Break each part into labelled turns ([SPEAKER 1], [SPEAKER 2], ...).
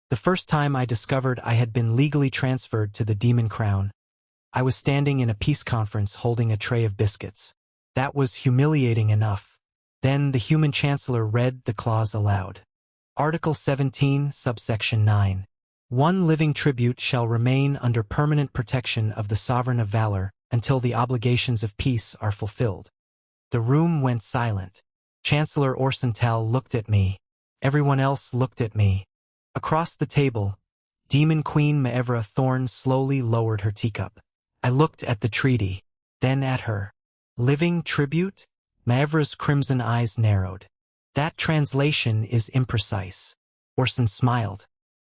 [SPEAKER 1] The first time I discovered I had been legally transferred to the Demon Crown, I was standing in a peace conference holding a tray of biscuits. That was humiliating enough. Then the human chancellor read the clause aloud. Article 17, subsection 9. One living tribute shall remain under permanent protection of the sovereign of valor until the obligations of peace are fulfilled. The room went silent. Chancellor Orsenthal looked at me. Everyone else looked at me. Across the table, Demon Queen Maevra Thorn slowly lowered her teacup. I looked at the treaty, then at her. Living tribute? Maevra's crimson eyes narrowed. That translation is imprecise. Orson smiled.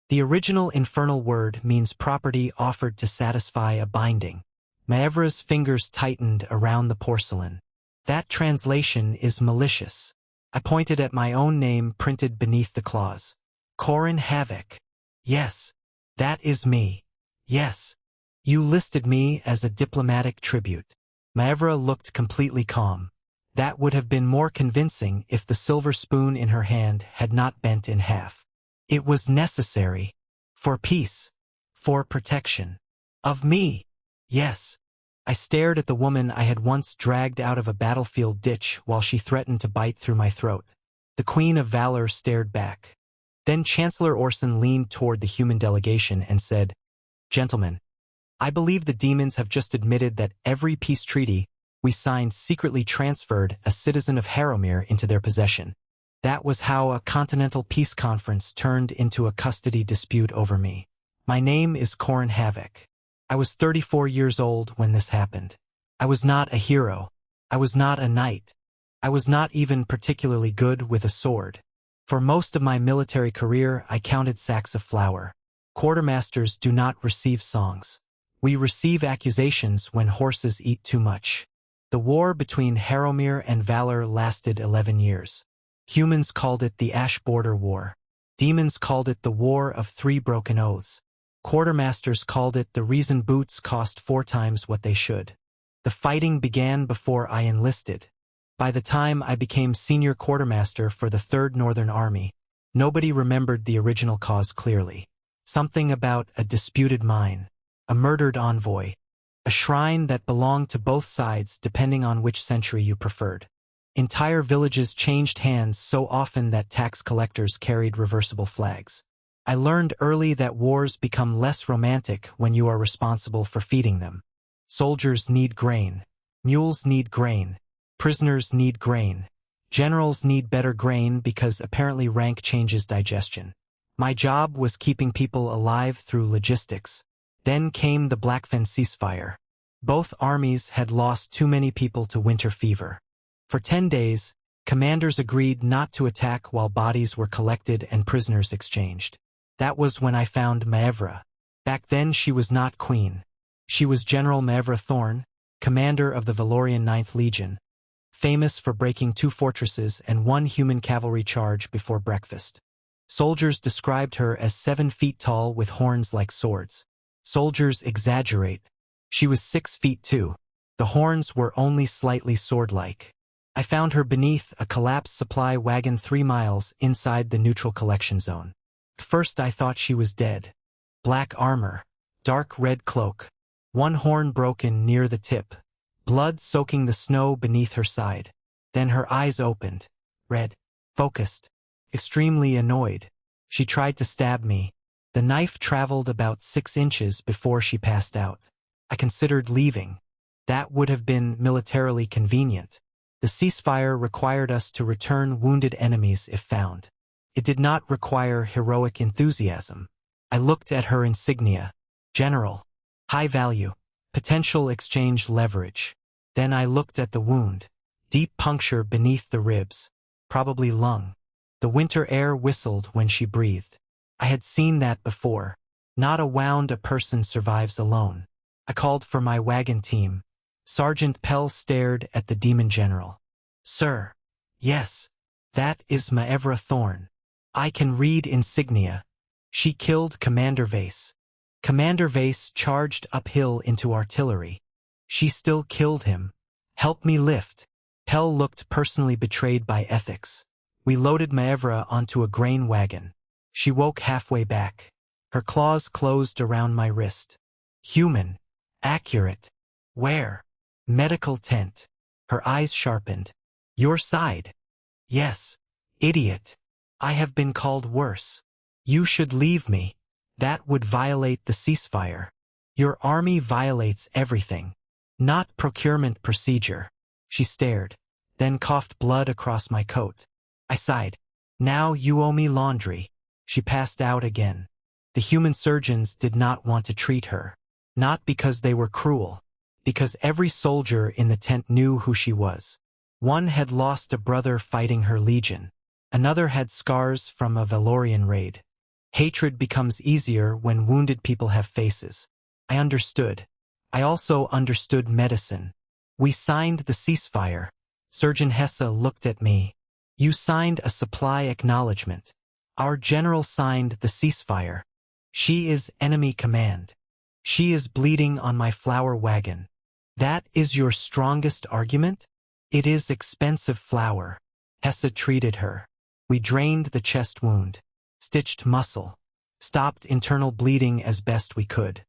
[SPEAKER 1] The original infernal word means property offered to satisfy a binding. Maevra's fingers tightened around the porcelain. That translation is malicious. I pointed at my own name printed beneath the clause. Corin Havoc. Yes, that is me. Yes. You listed me as a diplomatic tribute. Maevra looked completely calm. That would have been more convincing if the silver spoon in her hand had not bent in half. It was necessary. For peace. For protection. Of me. Yes. I stared at the woman I had once dragged out of a battlefield ditch while she threatened to bite through my throat. The Queen of Valor stared back. Then Chancellor Orson leaned toward the human delegation and said, "Gentlemen, I believe the demons have just admitted that every peace treaty we signed secretly transferred a citizen of Harrowmere into their possession. That was how a continental peace conference turned into a custody dispute over me. My name is Corin Havoc. I was 34 years old when this happened. I was not a hero. I was not a knight. I was not even particularly good with a sword. For most of my military career, I counted sacks of flour. Quartermasters do not receive songs. We receive accusations when horses eat too much. The war between Harrowmere and Valor lasted 11 years. Humans called it the Ash Border War. Demons called it the War of Three Broken Oaths. Quartermasters called it the reason boots cost 4 times what they should. The fighting began before I enlisted. By the time I became senior quartermaster for the 3rd Northern Army, nobody remembered the original cause clearly. Something about a disputed mine, a murdered envoy, a shrine that belonged to both sides depending on which century you preferred. Entire villages changed hands so often that tax collectors carried reversible flags. I learned early that wars become less romantic when you are responsible for feeding them. Soldiers need grain. Mules need grain. Prisoners need grain. Generals need better grain because apparently rank changes digestion. My job was keeping people alive through logistics. Then came the Blackfen ceasefire. Both armies had lost too many people to winter fever. For 10 days, commanders agreed not to attack while bodies were collected and prisoners exchanged. That was when I found Maevra. Back then she was not queen. She was General Maevra Thorn, commander of the Valorian 9th Legion, famous for breaking 2 fortresses and 1 human cavalry charge before breakfast. Soldiers described her as 7 feet tall with horns like swords. Soldiers exaggerate. She was 6 feet 2. The horns were only slightly sword-like. I found her beneath a collapsed supply wagon 3 miles inside the neutral collection zone. At first I thought she was dead. Black armor, dark red cloak, 1 horn broken near the tip, blood soaking the snow beneath her side. Then her eyes opened, red, focused, extremely annoyed. She tried to stab me. The knife traveled about 6 inches before she passed out. I considered leaving. That would have been militarily convenient. The ceasefire required us to return wounded enemies if found. It did not require heroic enthusiasm. I looked at her insignia. General. High value. Potential exchange leverage. Then I looked at the wound. Deep puncture beneath the ribs. Probably lung. The winter air whistled when she breathed. I had seen that before. Not a wound a person survives alone. I called for my wagon team. Sergeant Pell stared at the demon general. Sir. Yes. That is Maevra Thorn. I can read insignia. She killed Commander Vase. Commander Vase charged uphill into artillery. She still killed him. Help me lift. Pell looked personally betrayed by ethics. We loaded Maevra onto a grain wagon. She woke halfway back. Her claws closed around my wrist. Human. Accurate. Where? Medical tent. Her eyes sharpened. Your side. Yes. Idiot. I have been called worse. You should leave me. That would violate the ceasefire. Your army violates everything. Not procurement procedure. She stared, then coughed blood across my coat. I sighed. Now you owe me laundry. She passed out again. The human surgeons did not want to treat her. Not because they were cruel. Because every soldier in the tent knew who she was. One had lost a brother fighting her legion. Another had scars from a Valorian raid. Hatred becomes easier when wounded people have faces. I understood. I also understood medicine. We signed the ceasefire. Surgeon Hesse looked at me. You signed a supply acknowledgement. Our general signed the ceasefire. She is enemy command. She is bleeding on my flour wagon. That is your strongest argument? It is expensive flour. Hesse treated her. We drained the chest wound, stitched muscle, stopped internal bleeding as best we could.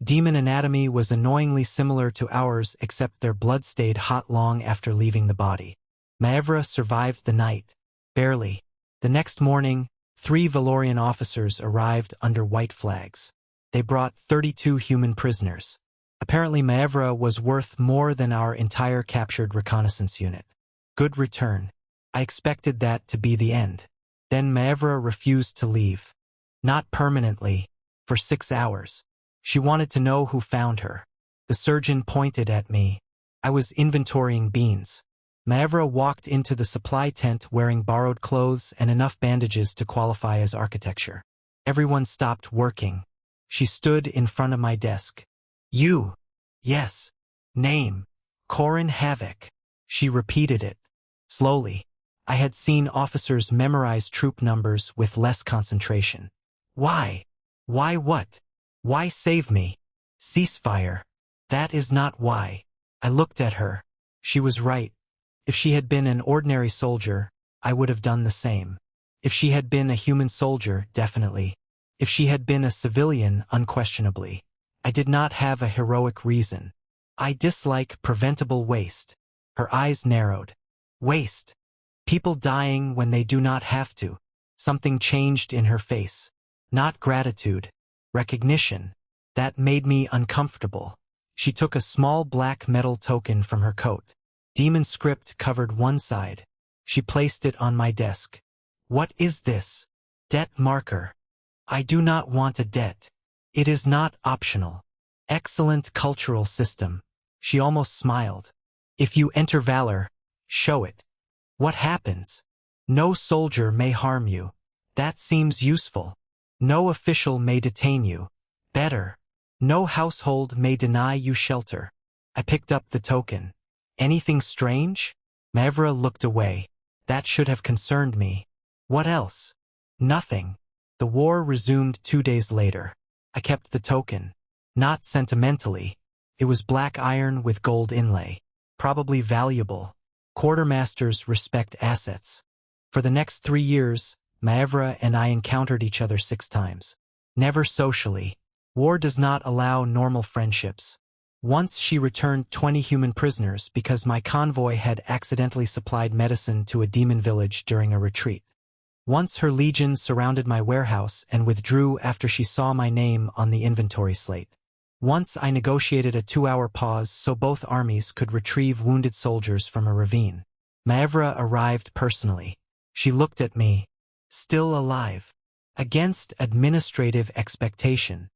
[SPEAKER 1] Demon anatomy was annoyingly similar to ours, except their blood stayed hot long after leaving the body. Maevra survived the night. Barely. The next morning, 3 Valorian officers arrived under white flags. They brought 32 human prisoners. Apparently Maevra was worth more than our entire captured reconnaissance unit. Good return. I expected that to be the end. Then Maevra refused to leave. Not permanently. For 6 hours. She wanted to know who found her. The surgeon pointed at me. I was inventorying beans. Maevra walked into the supply tent wearing borrowed clothes and enough bandages to qualify as architecture. Everyone stopped working. She stood in front of my desk. You. Yes. Name. Corin Havoc. She repeated it. Slowly. I had seen officers memorize troop numbers with less concentration. Why? Why what? Why save me? Ceasefire. That is not why. I looked at her. She was right. If she had been an ordinary soldier, I would have done the same. If she had been a human soldier, definitely. If she had been a civilian, unquestionably. I did not have a heroic reason. I dislike preventable waste. Her eyes narrowed. Waste. People dying when they do not have to. Something changed in her face. Not gratitude. Recognition. That made me uncomfortable. She took a small black metal token from her coat. Demon script covered one side. She placed it on my desk. What is this? Debt marker. I do not want a debt. It is not optional. Excellent cultural system. She almost smiled. If you enter valor, show it. What happens? No soldier may harm you. That seems useful. No official may detain you. Better. No household may deny you shelter. I picked up the token. Anything strange? Maevra looked away. That should have concerned me. What else? Nothing. The war resumed 2 days later. I kept the token. Not sentimentally. It was black iron with gold inlay. Probably valuable. Quartermasters respect assets. For the next 3 years, Maevra and I encountered each other 6 times. Never socially. War does not allow normal friendships. Once she returned 20 human prisoners because my convoy had accidentally supplied medicine to a demon village during a retreat. Once her legion surrounded my warehouse and withdrew after she saw my name on the inventory slate. Once I negotiated a 2-hour pause so both armies could retrieve wounded soldiers from a ravine. Maevra arrived personally. She looked at me. Still alive. Against administrative expectation.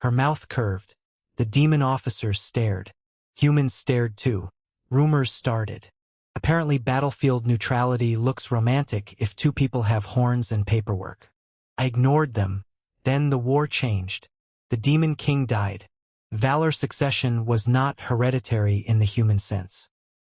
[SPEAKER 1] Her mouth curved. The demon officers stared. Humans stared too. Rumors started. Apparently battlefield neutrality looks romantic if 2 people have horns and paperwork. I ignored them. Then the war changed. The demon king died. Valor succession was not hereditary in the human sense.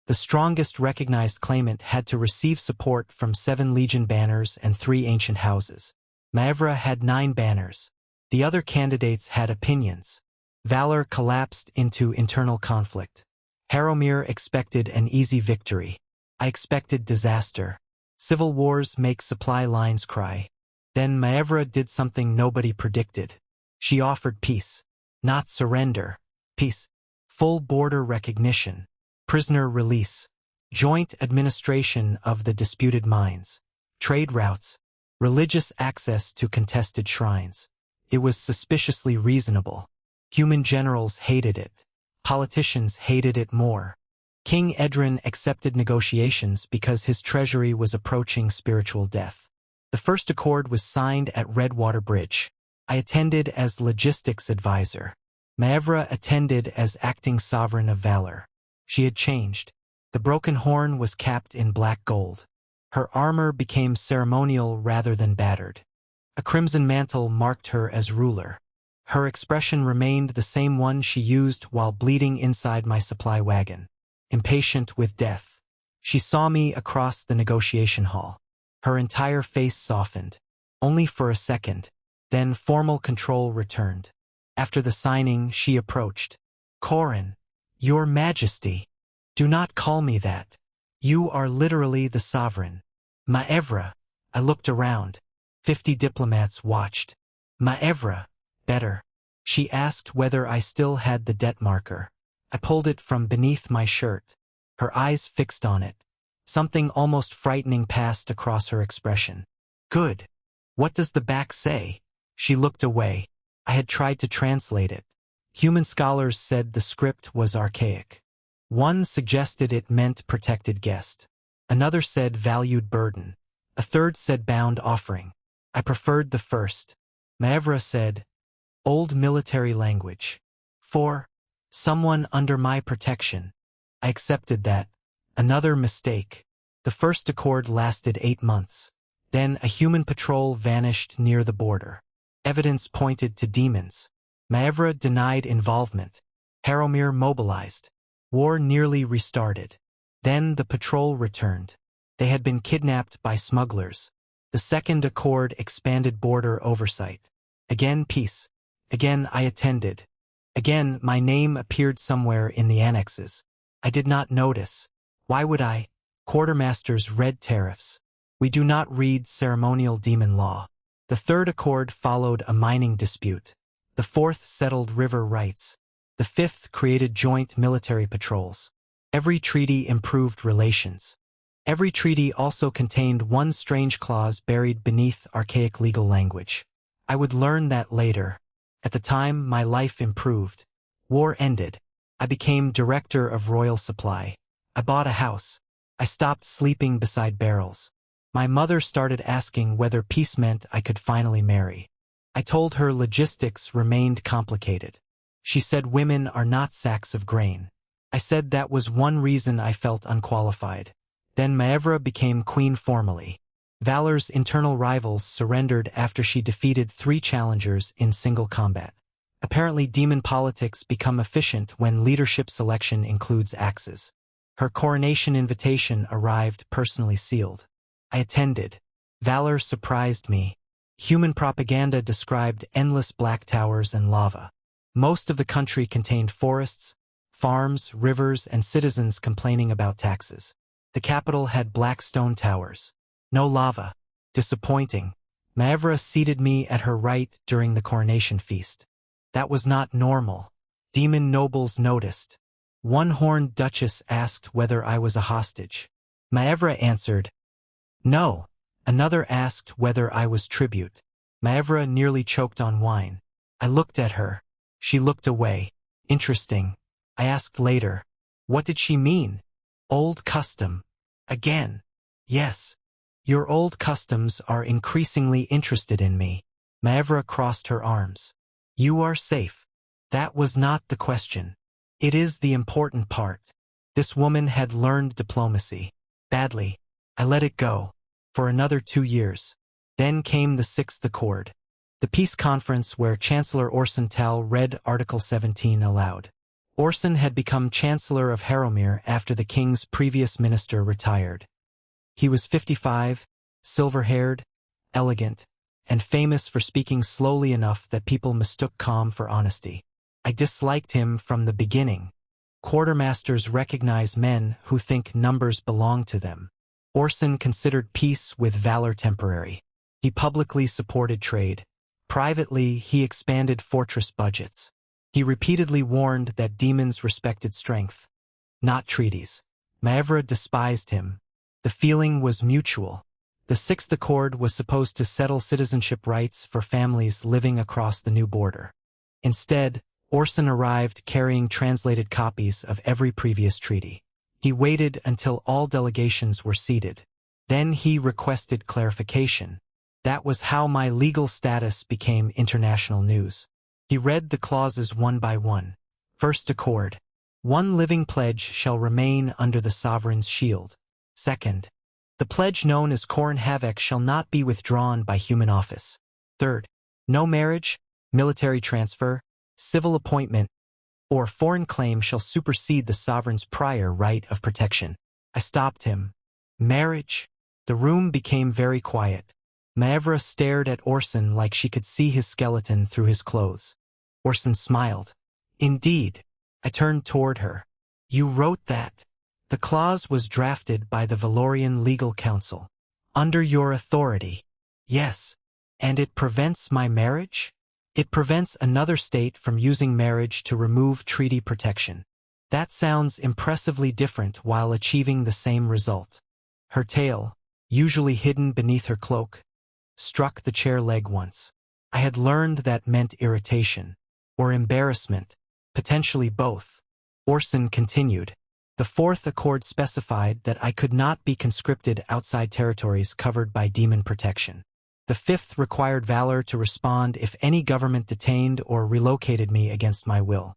[SPEAKER 1] The strongest recognized claimant had to receive support from 7 legion banners and 3 ancient houses. Maevra had 9 banners. The other candidates had opinions. Valor collapsed into internal conflict. Haromir expected an easy victory. I expected disaster. Civil wars make supply lines cry. Then Maevra did something nobody predicted. She offered peace. Not surrender. Peace. Full border recognition. Prisoner release. Joint administration of the disputed mines. Trade routes. Religious access to contested shrines. It was suspiciously reasonable. Human generals hated it. Politicians hated it more. King Edrin accepted negotiations because his treasury was approaching spiritual death. The first accord was signed at Redwater Bridge. I attended as logistics advisor. Maevra attended as acting sovereign of valor. She had changed. The broken horn was capped in black gold. Her armor became ceremonial rather than battered. A crimson mantle marked her as ruler. Her expression remained the same one she used while bleeding inside my supply wagon. Impatient with death. She saw me across the negotiation hall. Her entire face softened. Only for a second. Then formal control returned. After the signing, she approached. Korin, Your Majesty. Do not call me that. You are literally the sovereign. Maevra. I looked around. 50 diplomats watched. Maevra. Better. She asked whether I still had the debt marker. I pulled it from beneath my shirt. Her eyes fixed on it. Something almost frightening passed across her expression. Good. What does the back say? She looked away. I had tried to translate it. Human scholars said the script was archaic. One suggested it meant protected guest. Another said valued burden. A third said bound offering. I preferred the first. Maevra said, old military language. For someone under my protection. I accepted that. Another mistake. The first accord lasted 8 months. Then a human patrol vanished near the border. Evidence pointed to demons. Maevra denied involvement. Haromir mobilized. War nearly restarted. Then the patrol returned. They had been kidnapped by smugglers. The second accord expanded border oversight. Again peace. Again I attended. Again my name appeared somewhere in the annexes. I did not notice. Why would I? Quartermasters read tariffs. We do not read ceremonial demon law. The third accord followed a mining dispute. The fourth settled river rights. The fifth created joint military patrols. Every treaty improved relations. Every treaty also contained one strange clause buried beneath archaic legal language. I would learn that later. At the time, my life improved. War ended. I became director of royal supply. I bought a house. I stopped sleeping beside barrels. My mother started asking whether peace meant I could finally marry. I told her logistics remained complicated. She said women are not sacks of grain. I said that was one reason I felt unqualified. Then Maevra became queen formally. Valor's internal rivals surrendered after she defeated 3 challengers in single combat. Apparently demon politics become efficient when leadership selection includes axes. Her coronation invitation arrived personally sealed. I attended. Valor surprised me. Human propaganda described endless black towers and lava. Most of the country contained forests, farms, rivers, and citizens complaining about taxes. The capital had black stone towers. No lava. Disappointing. Maevra seated me at her right during the coronation feast. That was not normal. Demon nobles noticed. One horned duchess asked whether I was a hostage. Maevra answered, no. Another asked whether I was tribute. Maevra nearly choked on wine. I looked at her. She looked away. Interesting. I asked later. What did she mean? Old custom. Again. Yes. Your old customs are increasingly interested in me. Maevra crossed her arms. You are safe. That was not the question. It is the important part. This woman had learned diplomacy. Badly. I let it go. For another 2 years. Then came the 6th accord. The peace conference where Chancellor Orson Tal read Article 17 aloud. Orson had become Chancellor of Haromir after the king's previous minister retired. He was 55, silver-haired, elegant, and famous for speaking slowly enough that people mistook calm for honesty. I disliked him from the beginning. Quartermasters recognize men who think numbers belong to them. Orson considered peace with valor temporary. He publicly supported trade. Privately, he expanded fortress budgets. He repeatedly warned that demons respected strength, not treaties. Maevra despised him. The feeling was mutual. The Sixth Accord was supposed to settle citizenship rights for families living across the new border. Instead, Orson arrived carrying translated copies of every previous treaty. He waited until all delegations were seated. Then he requested clarification. That was how my legal status became international news. He read the clauses one by one. First accord. One living pledge shall remain under the sovereign's shield. Second. The pledge known as Koran Havoc shall not be withdrawn by human office. Third. No marriage, military transfer, civil appointment, or foreign claim shall supersede the sovereign's prior right of protection. I stopped him. Marriage? The room became very quiet. Maevra stared at Orson like she could see his skeleton through his clothes. Orson smiled. Indeed. I turned toward her. You wrote that. The clause was drafted by the Valorian Legal Council. Under your authority. Yes. And it prevents my marriage? It prevents another state from using marriage to remove treaty protection. That sounds impressively different while achieving the same result. Her tail, usually hidden beneath her cloak, struck the chair leg once. I had learned that meant irritation, or embarrassment, potentially both. Orson continued. The Fourth Accord specified that I could not be conscripted outside territories covered by demon protection. The Fifth required valor to respond if any government detained or relocated me against my will.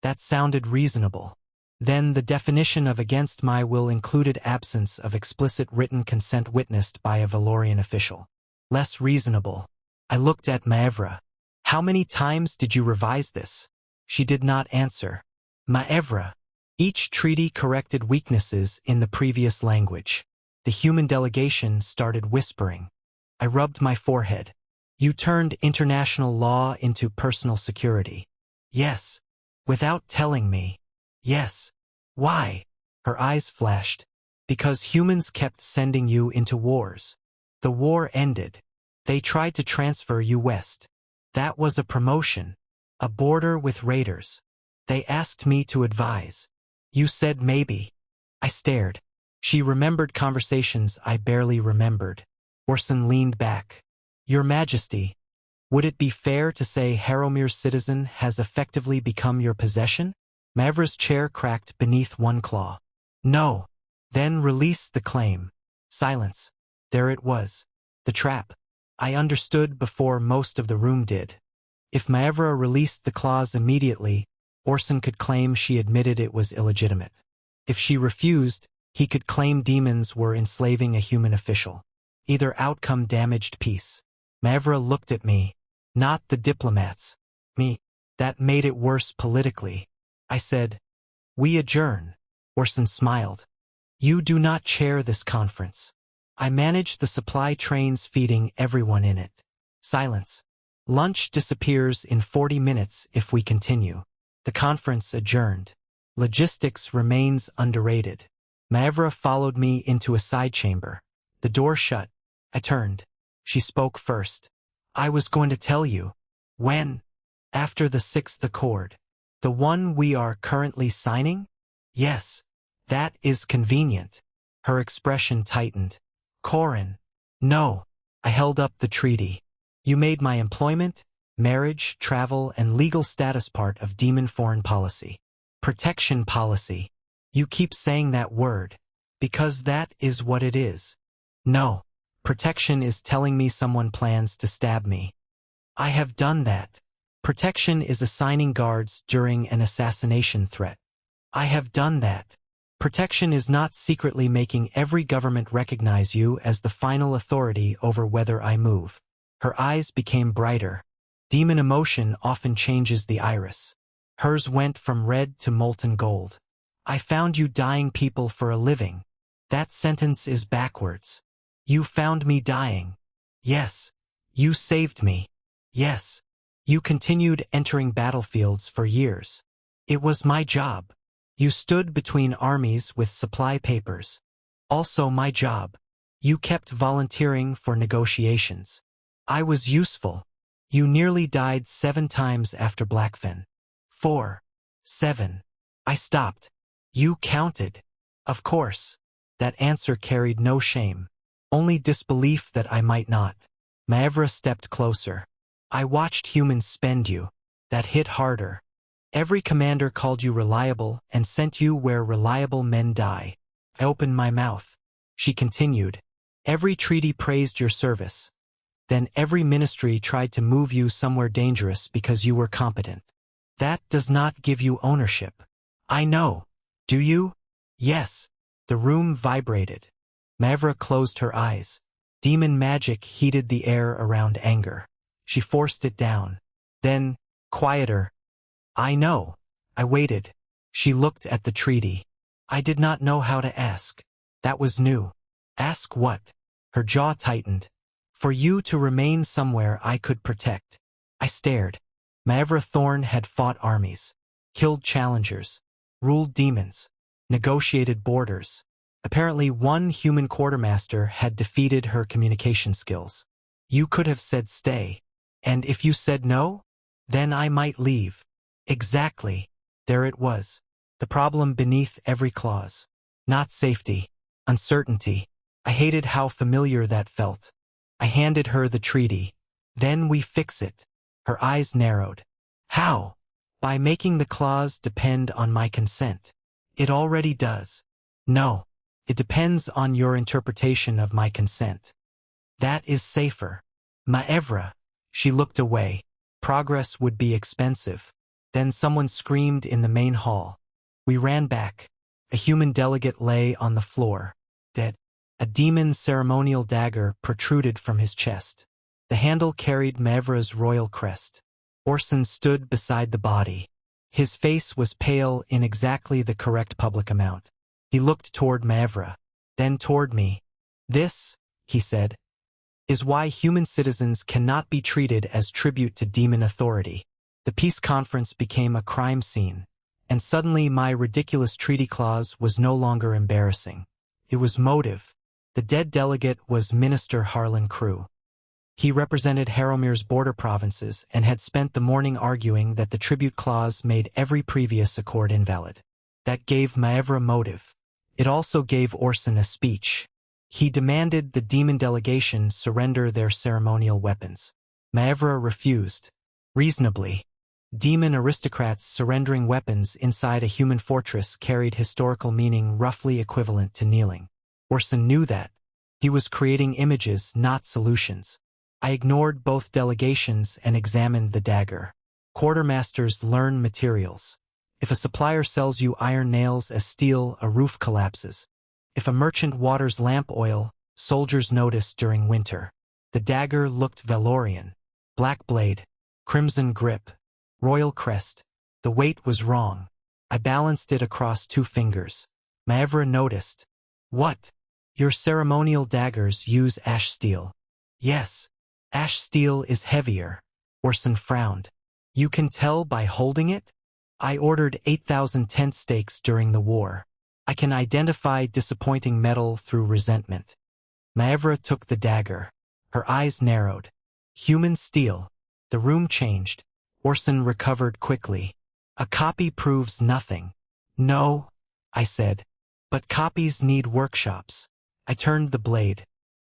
[SPEAKER 1] That sounded reasonable. Then the definition of against my will included absence of explicit written consent witnessed by a Valorian official. Less reasonable. I looked at Maevra. How many times did you revise this? She did not answer. Maevra. Each treaty corrected weaknesses in the previous language. The human delegation started whispering. I rubbed my forehead. You turned international law into personal security. Yes. Without telling me. Yes. Why? Her eyes flashed. Because humans kept sending you into wars. The war ended. They tried to transfer you west. That was a promotion. A border with raiders. They asked me to advise. You said maybe. I stared. She remembered conversations I barely remembered. Orson leaned back. Your Majesty, would it be fair to say Haromir's citizen has effectively become your possession? Maevra's chair cracked beneath one claw. No. Then release the claim. Silence. There it was. The trap. I understood before most of the room did. If Maevra released the clause immediately, Orson could claim she admitted it was illegitimate. If she refused, he could claim demons were enslaving a human official. Either outcome damaged peace. Maevra looked at me. Not the diplomats. Me. That made it worse politically. I said, we adjourn. Orson smiled. You do not chair this conference. I manage the supply trains feeding everyone in it. Silence. Lunch disappears in 40 minutes if we continue. The conference adjourned. Logistics remains underrated. Maevra followed me into a side chamber. The door shut. I turned. She spoke first. I was going to tell you. When? After the Sixth Accord. The one we are currently signing? Yes. That is convenient. Her expression tightened. Koran. No. I held up the treaty. You made my employment, marriage, travel, and legal status part of demon foreign policy. Protection policy. You keep saying that word. Because that is what it is. No. Protection is telling me someone plans to stab me. I have done that. Protection is assigning guards during an assassination threat. I have done that. Protection is not secretly making every government recognize you as the final authority over whether I move. Her eyes became brighter. Demon emotion often changes the iris. Hers went from red to molten gold. I found you dying people for a living. That sentence is backwards. You found me dying. Yes. You saved me. Yes. You continued entering battlefields for years. It was my job. You stood between armies with supply papers. Also my job. You kept volunteering for negotiations. I was useful. You nearly died 7 times after Blackfin. 4. 7. I stopped. You counted. Of course. That answer carried no shame. Only disbelief that I might not. Maevra stepped closer. I watched humans spend you. That hit harder. Every commander called you reliable and sent you where reliable men die. I opened my mouth. She continued. Every treaty praised your service. Then every ministry tried to move you somewhere dangerous because you were competent. That does not give you ownership. I know. Do you? Yes. The room vibrated. Maevra closed her eyes. Demon magic heated the air around anger. She forced it down. Then, quieter. I know. I waited. She looked at the treaty. I did not know how to ask. That was new. Ask what? Her jaw tightened. For you to remain somewhere I could protect. I stared. Maevra Thorn had fought armies, killed challengers, ruled demons, negotiated borders. Apparently one human quartermaster had defeated her communication skills. You could have said stay. And if you said no, then I might leave. Exactly. There it was. The problem beneath every clause. Not safety. Uncertainty. I hated how familiar that felt. I handed her the treaty. Then we fix it. Her eyes narrowed. How? By making the clause depend on my consent. It already does. No. It depends on your interpretation of my consent. That is safer. Maevra. She looked away. Progress would be expensive. Then someone screamed in the main hall. We ran back. A human delegate lay on the floor, dead. A demon ceremonial dagger protruded from his chest. The handle carried Maevra's royal crest. Orson stood beside the body. His face was pale in exactly the correct public amount. He looked toward Maevra, then toward me. This, he said, is why human citizens cannot be treated as tribute to demon authority. The peace conference became a crime scene, and suddenly my ridiculous treaty clause was no longer embarrassing. It was motive. The dead delegate was Minister Harlan Crew. He represented Haromir's border provinces and had spent the morning arguing that the tribute clause made every previous accord invalid. That gave Maevra motive. It also gave Orson a speech. He demanded the demon delegation surrender their ceremonial weapons. Maevra refused. Reasonably. Demon aristocrats surrendering weapons inside a human fortress carried historical meaning roughly equivalent to kneeling. Orson knew that. He was creating images, not solutions. I ignored both delegations and examined the dagger. Quartermasters learn materials. If a supplier sells you iron nails as steel, a roof collapses. If a merchant waters lamp oil, soldiers notice during winter. The dagger looked Valorian. Black blade, crimson grip, royal crest. The weight was wrong. I balanced it across 2 fingers. Maevra noticed. What? Your ceremonial daggers use ash steel. Yes. Ash steel is heavier. Orson frowned. You can tell by holding it? I ordered 8,000 tent stakes during the war. I can identify disappointing metal through resentment. Maevra took the dagger. Her eyes narrowed. Human steel. The room changed. Orson recovered quickly. A copy proves nothing. No, I said. But copies need workshops. I turned the blade.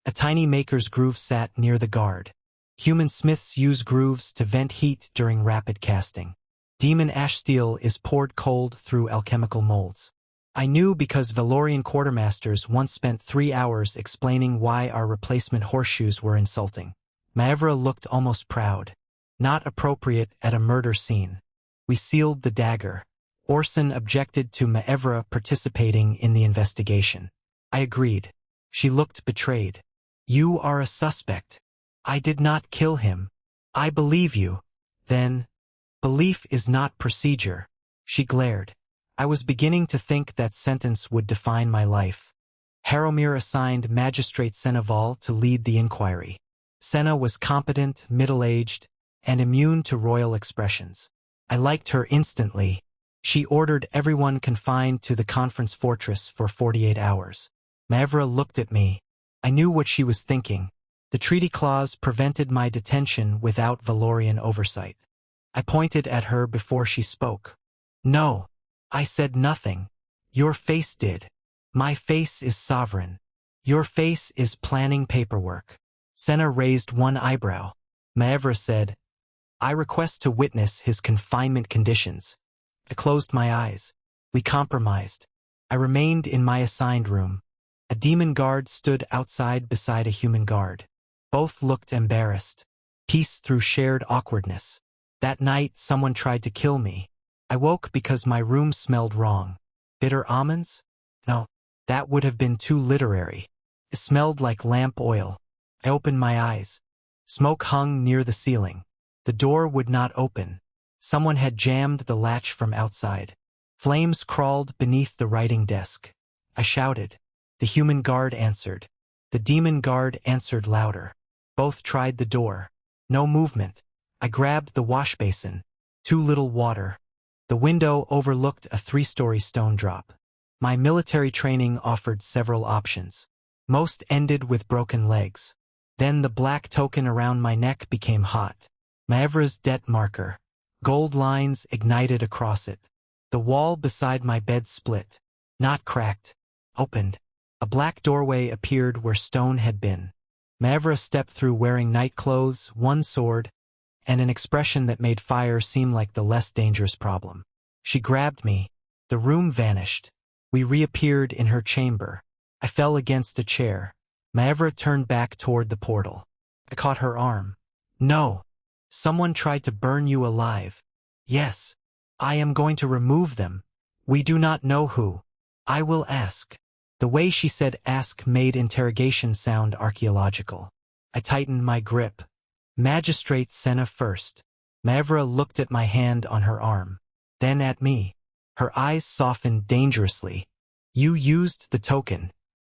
[SPEAKER 1] A tiny maker's groove sat near the guard. Human smiths use grooves to vent heat during rapid casting. Demon ash steel is poured cold through alchemical molds. I knew because Valorian quartermasters once spent 3 hours explaining why our replacement horseshoes were insulting. Maevra looked almost proud. Not appropriate at a murder scene. We sealed the dagger. Orson objected to Maevra participating in the investigation. I agreed. She looked betrayed. You are a suspect. I did not kill him. I believe you. Then, belief is not procedure. She glared. I was beginning to think that sentence would define my life. Haromir assigned Magistrate Seneval to lead the inquiry. Senna was competent, middle-aged, and immune to royal expressions. I liked her instantly. She ordered everyone confined to the conference fortress for 48 hours. Maevra looked at me. I knew what she was thinking. The treaty clause prevented my detention without Valorian oversight. I pointed at her before she spoke. No, I said nothing. Your face did. My face is sovereign. Your face is planning paperwork. Senna raised one eyebrow. Maevra said, I request to witness his confinement conditions. I closed my eyes. We compromised. I remained in my assigned room. A demon guard stood outside beside a human guard. Both looked embarrassed. Peace through shared awkwardness. That night, someone tried to kill me. I woke because my room smelled wrong. Bitter almonds? No, that would have been too literary. It smelled like lamp oil. I opened my eyes. Smoke hung near the ceiling. The door would not open. Someone had jammed the latch from outside. Flames crawled beneath the writing desk. I shouted. The human guard answered. The demon guard answered louder. Both tried the door. No movement. I grabbed the wash basin. Too little water. The window overlooked a 3-story stone drop. My military training offered several options. Most ended with broken legs. Then the black token around my neck became hot. Maevra's debt marker. Gold lines ignited across it. The wall beside my bed split. Not cracked. Opened. A black doorway appeared where stone had been. Maevra stepped through wearing night clothes, one sword, and an expression that made fire seem like the less dangerous problem. She grabbed me. The room vanished. We reappeared in her chamber. I fell against a chair. Maevra turned back toward the portal. I caught her arm. No. Someone tried to burn you alive. Yes. I am going to remove them. We do not know who. I will ask. The way she said ask made interrogation sound archaeological. I tightened my grip. Magistrate Senna first. Maevra looked at my hand on her arm. Then at me. Her eyes softened dangerously. You used the token.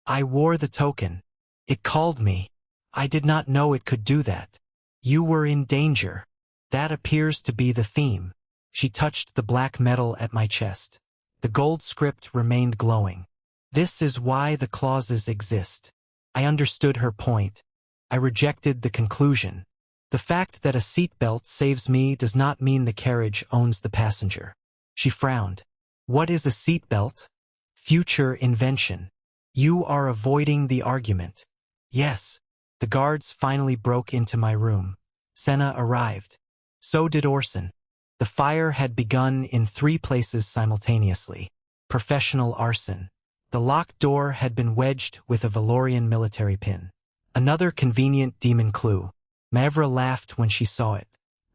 [SPEAKER 1] I wore the token. It called me. I did not know it could do that. You were in danger. That appears to be the theme. She touched the black metal at my chest. The gold script remained glowing. This is why the clauses exist. I understood her point. I rejected the conclusion. The fact that a seatbelt saves me does not mean the carriage owns the passenger. She frowned. What is a seatbelt? Future invention. You are avoiding the argument. Yes. The guards finally broke into my room. Senna arrived. So did Orson. The fire had begun in 3 places simultaneously. Professional arson. The locked door had been wedged with a Valorian military pin. Another convenient demon clue. Maevra laughed when she saw it.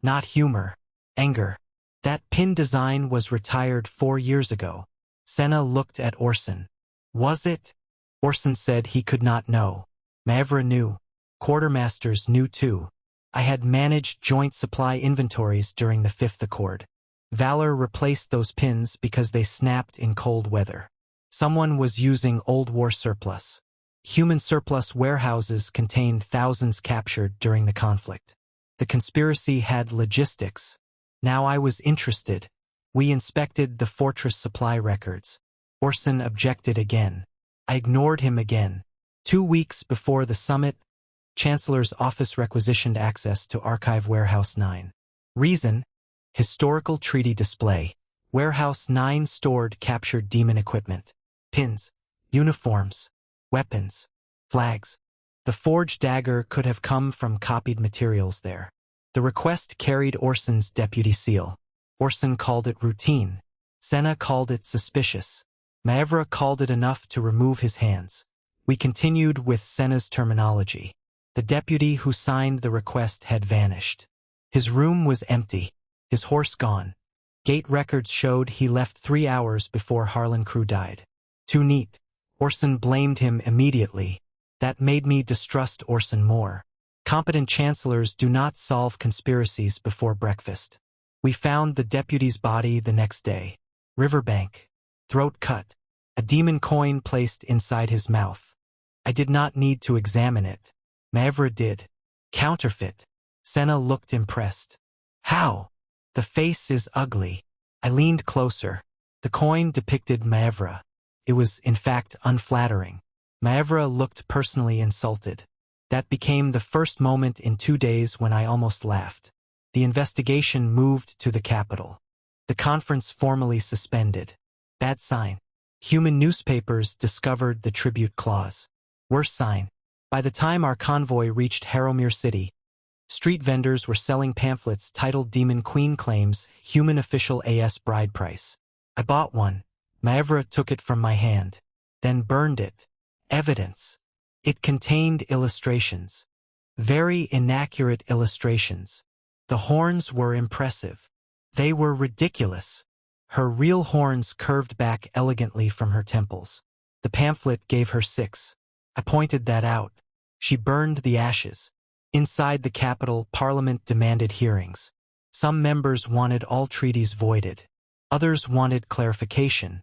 [SPEAKER 1] Not humor. Anger. That pin design was retired 4 years ago. Senna looked at Orson. Was it? Orson said he could not know. Maevra knew. Quartermasters knew too. I had managed joint supply inventories during the 5th Accord. Valor replaced those pins because they snapped in cold weather. Someone was using old war surplus. Human surplus warehouses contained thousands captured during the conflict. The conspiracy had logistics. Now I was interested. We inspected the fortress supply records. Orson objected again. I ignored him again. 2 weeks before the summit, Chancellor's office requisitioned access to Archive Warehouse 9. Reason: historical treaty display. Warehouse 9 stored captured demon equipment. Pins, uniforms, weapons, flags. The forged dagger could have come from copied materials there. The request carried Orson's deputy seal. Orson called it routine. Senna called it suspicious. Maevra called it enough to remove his hands. We continued with Senna's terminology. The deputy who signed the request had vanished. His room was empty. His horse gone. Gate records showed he left 3 hours before Harlan Crew died. Too neat. Orson blamed him immediately. That made me distrust Orson more. Competent chancellors do not solve conspiracies before breakfast. We found the deputy's body the next day. Riverbank. Throat cut. A demon coin placed inside his mouth. I did not need to examine it. Maevra did. Counterfeit. Senna looked impressed. How? The face is ugly. I leaned closer. The coin depicted Maevra. It was, in fact, unflattering. Maevra looked personally insulted. That became the first moment in 2 days when I almost laughed. The investigation moved to the capital. The conference formally suspended. Bad sign. Human newspapers discovered the tribute clause. Worse sign. By the time our convoy reached Haromir City, street vendors were selling pamphlets titled Demon Queen Claims Human Official AS Bride Price. I bought one. Maevra took it from my hand, then burned it. Evidence. It contained illustrations. Very inaccurate illustrations. The horns were impressive. They were ridiculous. Her real horns curved back elegantly from her temples. The pamphlet gave her 6. I pointed that out. She burned the ashes. Inside the capital, Parliament demanded hearings. Some members wanted all treaties voided. Others wanted clarification.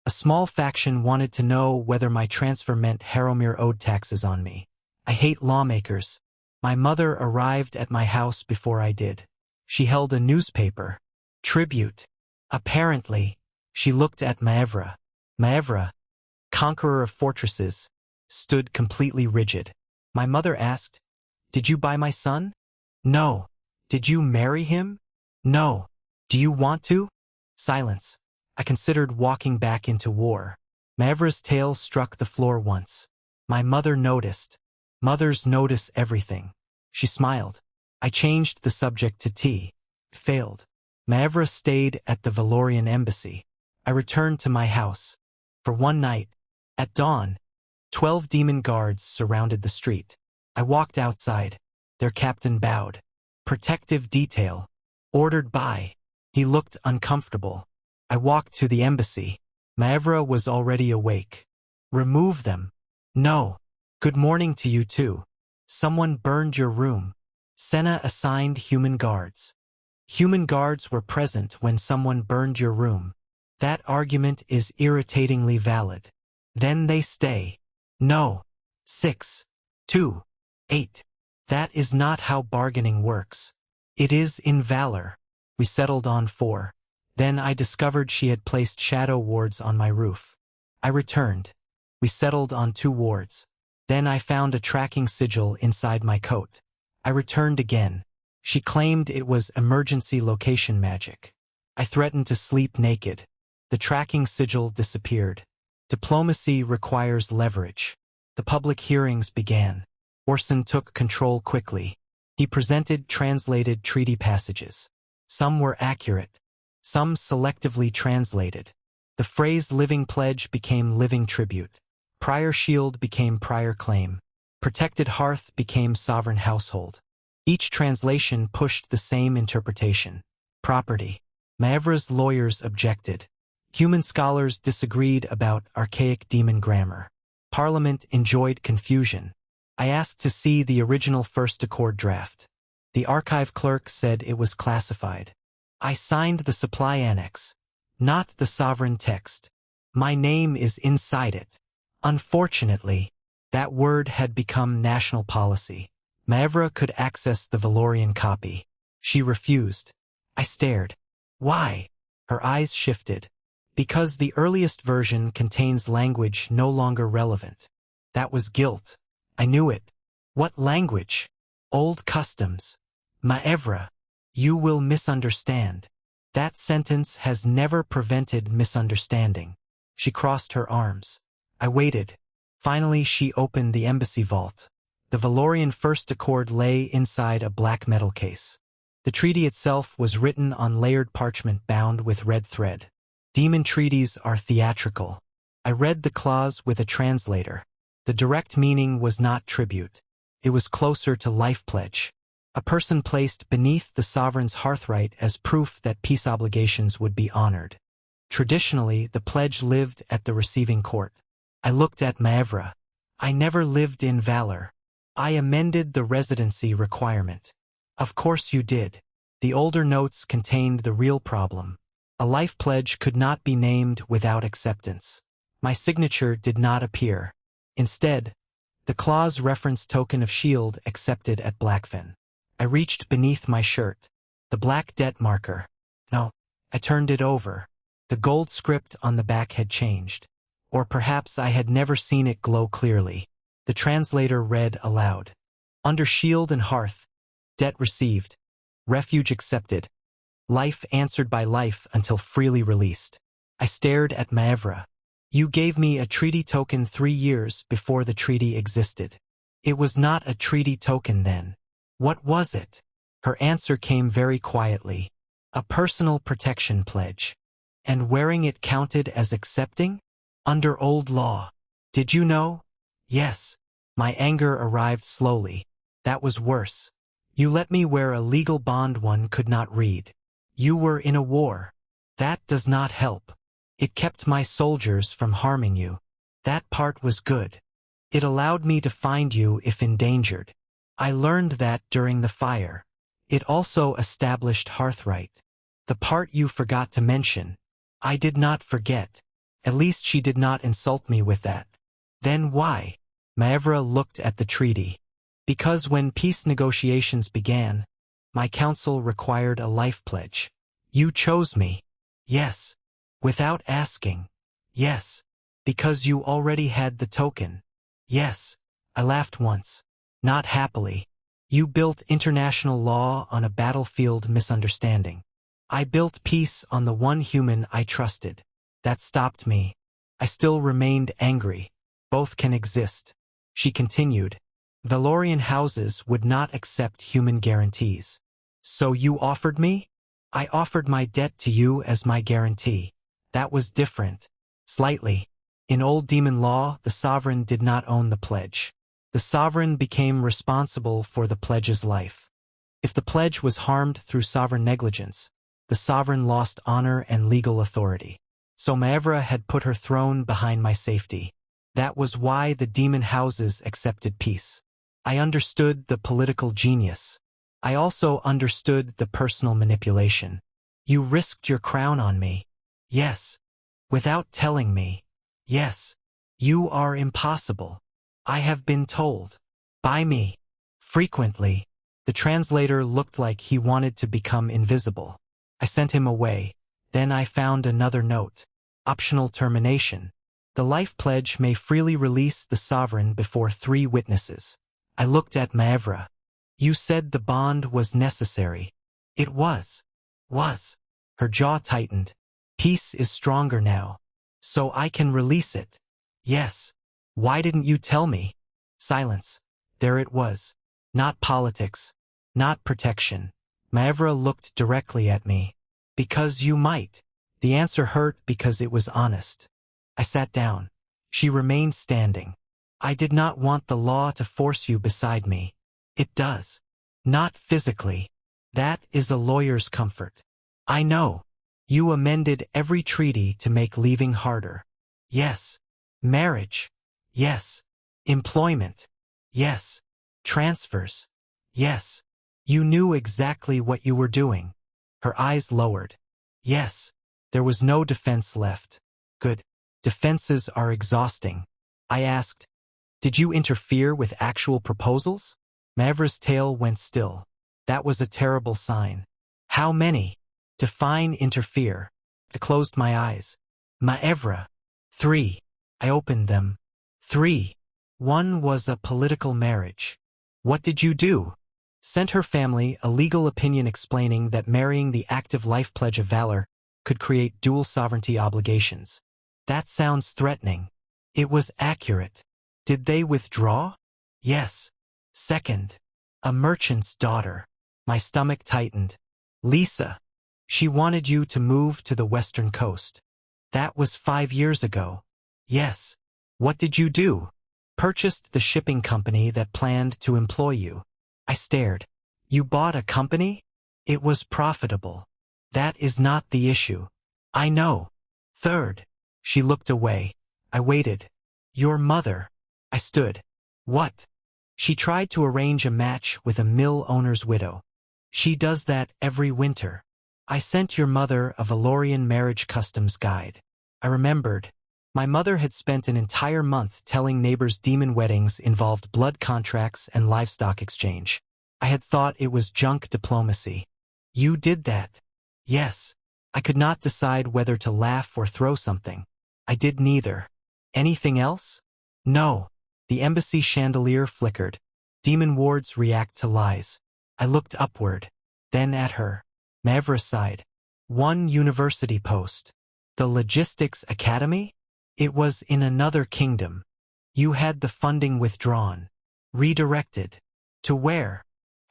[SPEAKER 1] A small faction wanted to know whether my transfer meant Haromir owed taxes on me. I hate lawmakers. My mother arrived at my house before I did. She held a newspaper. Tribute. Apparently, she looked at Maevra. Maevra, conqueror of fortresses, stood completely rigid. My mother asked, "Did you buy my son?" "No." "Did you marry him?" "No." "Do you want to?" Silence. I considered walking back into war. Maevra's tail struck the floor once. My mother noticed. Mothers notice everything. She smiled. I changed the subject to tea. Failed. Maevra stayed at the Valorian embassy. I returned to my house. For one night, at dawn, 12 demon guards surrounded the street. I walked outside. Their captain bowed. Protective detail. Ordered by. He looked uncomfortable. I walked to the embassy. Maevra was already awake. Remove them. No. Good morning to you too. Someone burned your room. Senna assigned human guards. Human guards were present when someone burned your room. That argument is irritatingly valid. Then they stay. No. 6. 2. 8. That is not how bargaining works. It is in valor. We settled on 4. Then I discovered she had placed shadow wards on my roof. I returned. We settled on 2 wards. Then I found a tracking sigil inside my coat. I returned again. She claimed it was emergency location magic. I threatened to sleep naked. The tracking sigil disappeared. Diplomacy requires leverage. The public hearings began. Orson took control quickly. He presented translated treaty passages. Some were accurate. Some selectively translated. The phrase living pledge became living tribute. Prior shield became prior claim. Protected hearth became sovereign household. Each translation pushed the same interpretation. Property. Maevra's lawyers objected. Human scholars disagreed about archaic demon grammar. Parliament enjoyed confusion. I asked to see the original First Accord draft. The archive clerk said it was classified. I signed the supply annex, not the sovereign text. My name is inside it. Unfortunately, that word had become national policy. Maevra could access the Valorian copy. She refused. I stared. Why? Her eyes shifted. Because the earliest version contains language no longer relevant. That was guilt. I knew it. What language? Old customs. Maevra, you will misunderstand. That sentence has never prevented misunderstanding. She crossed her arms. I waited. Finally, she opened the embassy vault. The Valorian First Accord lay inside a black metal case. The treaty itself was written on layered parchment bound with red thread. Demon treaties are theatrical. I read the clause with a translator. The direct meaning was not tribute. It was closer to life pledge. A person placed beneath the sovereign's hearthright as proof that peace obligations would be honored. Traditionally, the pledge lived at the receiving court. I looked at Maevra. I never lived in valor. I amended the residency requirement. Of course you did. The older notes contained the real problem. A life pledge could not be named without acceptance. My signature did not appear. Instead, the clause referenced token of shield accepted at Blackfen. I reached beneath my shirt. The black debt marker. No, I turned it over. The gold script on the back had changed. Or perhaps I had never seen it glow clearly. The translator read aloud. Under shield and hearth, debt received, refuge accepted, life answered by life until freely released. I stared at Maevra. You gave me a treaty token 3 years before the treaty existed. It was not a treaty token then. What was it? Her answer came very quietly. A personal protection pledge. And wearing it counted as accepting? Under old law. Did you know? Yes. My anger arrived slowly. That was worse. You let me wear a legal bond one could not read. You were in a war. That does not help. It kept my soldiers from harming you. That part was good. It allowed me to find you if endangered. I learned that during the fire. It also established hearthright. The part you forgot to mention. I did not forget. At least she did not insult me with that. Then why? Maevra looked at the treaty. Because when peace negotiations began, my council required a life pledge. You chose me. Yes. Without asking. Yes. Because you already had the token. Yes. I laughed once. Not happily. You built international law on a battlefield misunderstanding. I built peace on the one human I trusted. That stopped me. I still remained angry. Both can exist. She continued. Valorian houses would not accept human guarantees. So you offered me? I offered my debt to you as my guarantee. That was different. Slightly. In old demon law, the sovereign did not own the pledge. The sovereign became responsible for the pledge's life. If the pledge was harmed through sovereign negligence, the sovereign lost honor and legal authority. So Maevra had put her throne behind my safety. That was why the demon houses accepted peace. I understood the political genius. I also understood the personal manipulation. You risked your crown on me. Yes. Without telling me. Yes. You are impossible. I have been told. By me. Frequently. The translator looked like he wanted to become invisible. I sent him away. Then I found another note. Optional termination. The life pledge may freely release the sovereign before 3 witnesses. I looked at Maevra. You said the bond was necessary. It was. Was. Her jaw tightened. Peace is stronger now. So I can release it. Yes. Why didn't you tell me? Silence. There it was. Not politics. Not protection. Maevra looked directly at me. Because you might. The answer hurt because it was honest. I sat down. She remained standing. I did not want the law to force you beside me. It does. Not physically. That is a lawyer's comfort. I know. You amended every treaty to make leaving harder. Yes. Marriage. Yes. Employment. Yes. Transfers. Yes. You knew exactly what you were doing. Her eyes lowered. Yes. There was no defense left. Good. Defenses are exhausting. I asked, did you interfere with actual proposals? Maevra's tail went still. That was a terrible sign. How many? Define interfere. I closed my eyes. Maevra. 3. I opened them. 3. 1 was a political marriage. What did you do? Sent her family a legal opinion explaining that marrying the active life pledge of valor could create dual sovereignty obligations. That sounds threatening. It was accurate. Did they withdraw? Yes. 2nd. A merchant's daughter. My stomach tightened. Lisa. She wanted you to move to the western coast. That was 5 years ago. Yes. What did you do? Purchased the shipping company that planned to employ you. I stared. You bought a company? It was profitable. That is not the issue. I know. 3rd. She looked away. I waited. Your mother. I stood. What? She tried to arrange a match with a mill owner's widow. She does that every winter. I sent your mother a Valorian marriage customs guide. I remembered. My mother had spent an entire month telling neighbors demon weddings involved blood contracts and livestock exchange. I had thought it was junk diplomacy. You did that. Yes. I could not decide whether to laugh or throw something. I did neither. Anything else? No. The embassy chandelier flickered. Demon wards react to lies. I looked upward, then at her. Manhwa sighed. One university post. The Logistics Academy? It was in another kingdom. You had the funding withdrawn. Redirected. To where?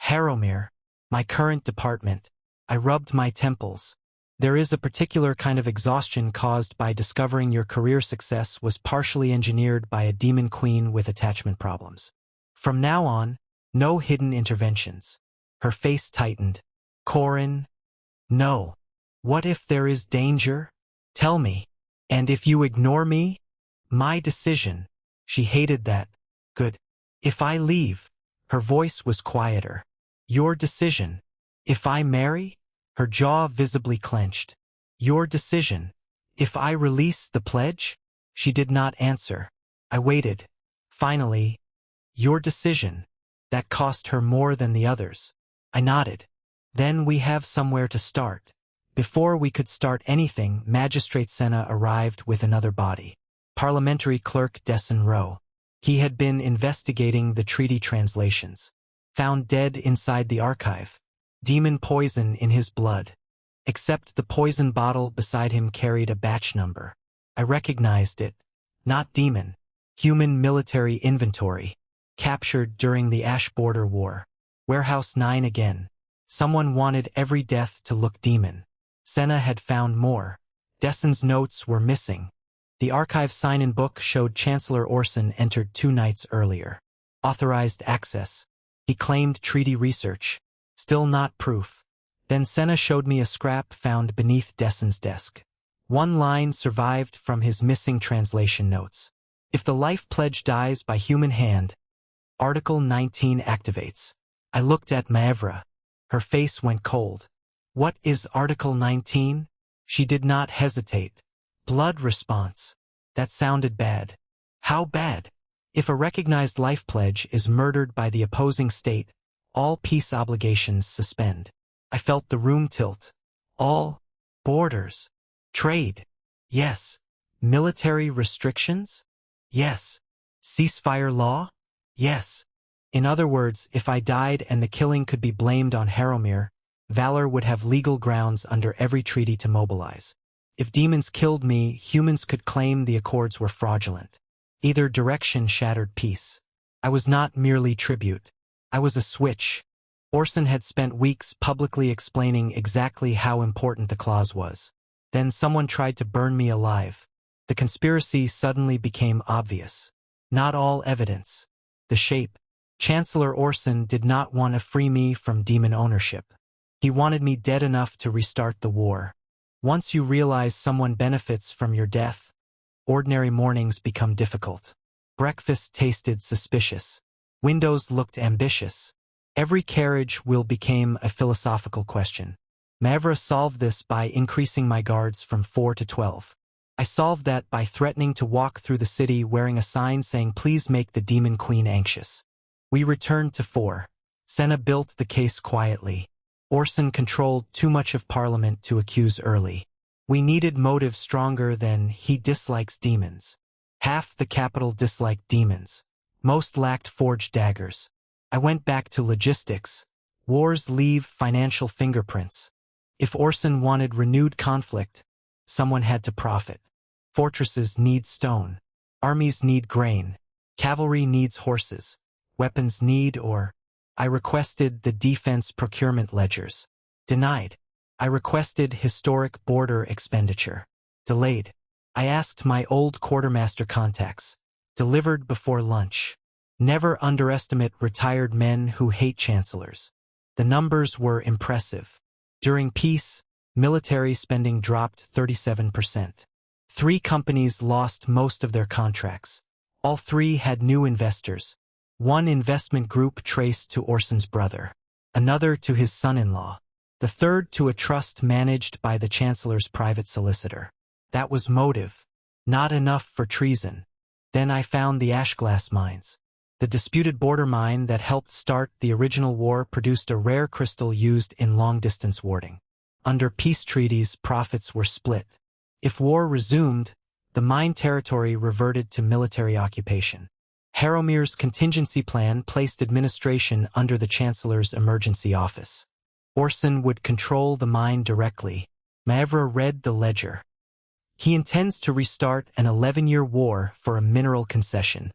[SPEAKER 1] Harrowmere. My current department. I rubbed my temples. There is a particular kind of exhaustion caused by discovering your career success was partially engineered by a demon queen with attachment problems. From now on, no hidden interventions. Her face tightened. Corin? No. What if there is danger? Tell me. And if you ignore me? My decision. She hated that. Good. If I leave? Her voice was quieter. Your decision. If I marry? Her jaw visibly clenched. Your decision. If I release the pledge? She did not answer. I waited. Finally, your decision. That cost her more than the others. I nodded. Then we have somewhere to start. Before we could start anything, Magistrate Senna arrived with another body. Parliamentary Clerk Dessen Rowe. He had been investigating the treaty translations. Found dead inside the archive. Demon poison in his blood. Except the poison bottle beside him carried a batch number. I recognized it. Not demon. Human military inventory. Captured during the Ash Border War. Warehouse 9 again. Someone wanted every death to look demon. Senna had found more. Dessen's notes were missing. The archive sign-in book showed Chancellor Orson entered 2 nights earlier. Authorized access. He claimed treaty research. Still not proof. Then Senna showed me a scrap found beneath Dessen's desk. One line survived from his missing translation notes. If the life pledge dies by human hand, Article 19 activates. I looked at Manhwa. Her face went cold. What is Article 19? She did not hesitate. Blood response. That sounded bad. How bad? If a recognized life pledge is murdered by the opposing state, all peace obligations suspend. I felt the room tilt. All borders. Trade. Yes. Military restrictions? Yes. Ceasefire law? Yes. In other words, if I died and the killing could be blamed on Harrowmere, Valor would have legal grounds under every treaty to mobilize. If demons killed me, humans could claim the accords were fraudulent. Either direction shattered peace. I was not merely tribute. I was a switch. Orson had spent weeks publicly explaining exactly how important the clause was. Then someone tried to burn me alive. The conspiracy suddenly became obvious. Not all evidence. The shape. Chancellor Orson did not want to free me from demon ownership. He wanted me dead enough to restart the war. Once you realize someone benefits from your death, ordinary mornings become difficult. Breakfast tasted suspicious. Windows looked ambitious. Every carriage wheel became a philosophical question. Manhwa solved this by increasing my guards from 4 to 12. I solved that by threatening to walk through the city wearing a sign saying please make the demon queen anxious. We returned to 4. Senna built the case quietly. Orson controlled too much of Parliament to accuse early. We needed motive stronger than he dislikes demons. Half the capital disliked demons. Most lacked forged daggers. I went back to logistics. Wars leave financial fingerprints. If Orson wanted renewed conflict, someone had to profit. Fortresses need stone. Armies need grain. Cavalry needs horses. Weapons need ore. I requested the defense procurement ledgers. Denied. I requested historic border expenditure. Delayed. I asked my old quartermaster contacts. Delivered before lunch. Never underestimate retired men who hate chancellors. The numbers were impressive. During peace, military spending dropped 37%. 3 companies lost most of their contracts. All 3 had new investors. One investment group traced to Orson's brother. Another to his son-in-law. The third to a trust managed by the chancellor's private solicitor. That was motive. Not enough for treason. Then I found the Ashglass mines. The disputed border mine that helped start the original war produced a rare crystal used in long-distance warding. Under peace treaties, profits were split. If war resumed, the mine territory reverted to military occupation. Haromir's contingency plan placed administration under the Chancellor's emergency office. Orson would control the mine directly. Manhwa read the ledger. He intends to restart an 11-year war for a mineral concession.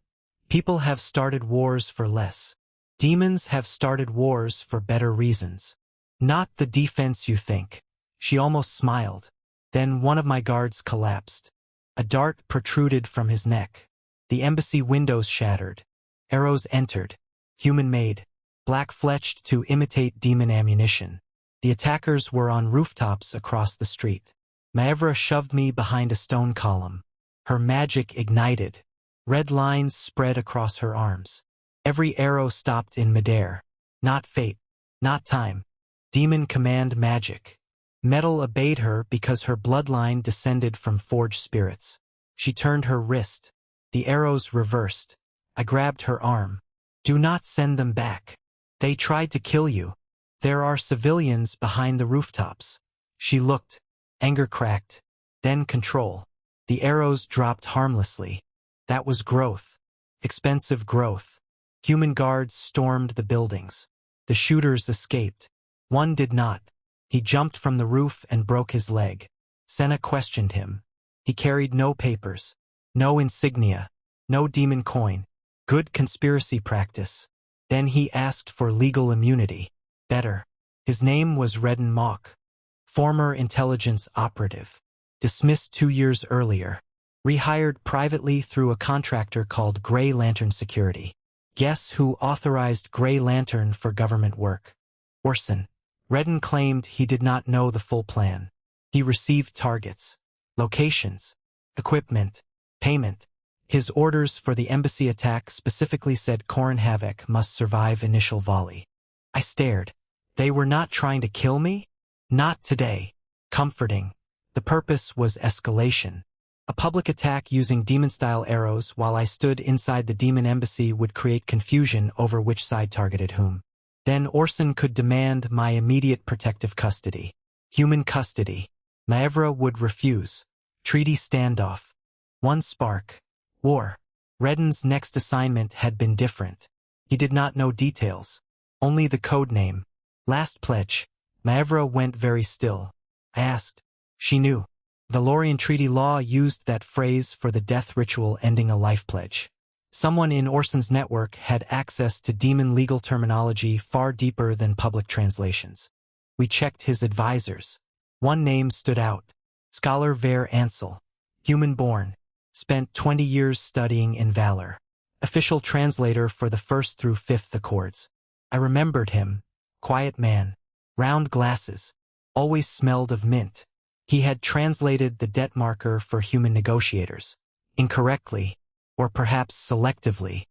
[SPEAKER 1] People have started wars for less. Demons have started wars for better reasons. Not the defense you think. She almost smiled. Then one of my guards collapsed. A dart protruded from his neck. The embassy windows shattered. Arrows entered. Human-made. Black-fletched to imitate demon ammunition. The attackers were on rooftops across the street. Manhwa shoved me behind a stone column. Her magic ignited. Red lines spread across her arms. Every arrow stopped in midair. Not fate. Not time. Demon command magic. Metal obeyed her because her bloodline descended from forged spirits. She turned her wrist. The arrows reversed. I grabbed her arm. Do not send them back. They tried to kill you. There are civilians behind the rooftops. She looked. Anger cracked. Then control. The arrows dropped harmlessly. That was growth. Expensive growth. Human guards stormed the buildings. The shooters escaped. One did not. He jumped from the roof and broke his leg. Senna questioned him. He carried no papers. No insignia. No demon coin. Good conspiracy practice. Then he asked for legal immunity. Better. His name was Redden Mock. Former intelligence operative. Dismissed 2 years earlier. Rehired privately through a contractor called Grey Lantern Security. Guess who authorized Grey Lantern for government work? Orson. Redden claimed he did not know the full plan. He received targets, locations, equipment, payment. His orders for the embassy attack specifically said Corin Havoc must survive initial volley. I stared. They were not trying to kill me? Not today. Comforting. The purpose was escalation. A public attack using demon-style arrows while I stood inside the demon embassy would create confusion over which side targeted whom. Then Orson could demand my immediate protective custody. Human custody. Manhwa would refuse. Treaty standoff. One spark. War. Redden's next assignment had been different. He did not know details. Only the code name. Last pledge. Manhwa went very still. I asked. She knew. Valorian treaty law used that phrase for the death ritual ending a life pledge. Someone in Orson's network had access to demon legal terminology far deeper than public translations. We checked his advisors. One name stood out. Scholar Ver Ansel. Human-born. Spent 20 years studying in Valor. Official translator for the 1st through 5th accords. I remembered him. Quiet man. Round glasses. Always smelled of mint. He had translated the debt marker for human negotiators. Incorrectly. Or perhaps selectively.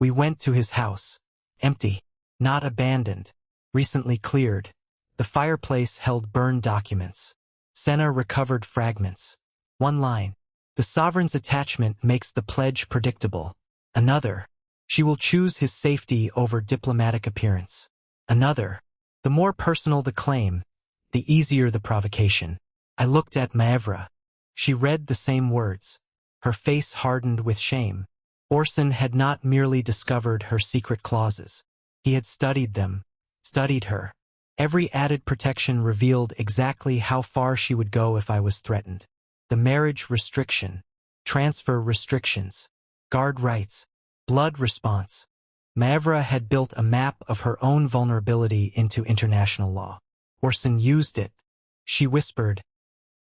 [SPEAKER 1] We went to his house. Empty. Not abandoned. Recently cleared. The fireplace held burned documents. Senna recovered fragments. One line. The sovereign's attachment makes the pledge predictable. Another. She will choose his safety over diplomatic appearance. Another. The more personal the claim, the easier the provocation. I looked at Manhwa. She read the same words. Her face hardened with shame. Orson had not merely discovered her secret clauses. He had studied them. Studied her. Every added protection revealed exactly how far she would go if I was threatened. The marriage restriction. Transfer restrictions. Guard rights. Blood response. Manhwa had built a map of her own vulnerability into international law. Orson used it. She whispered,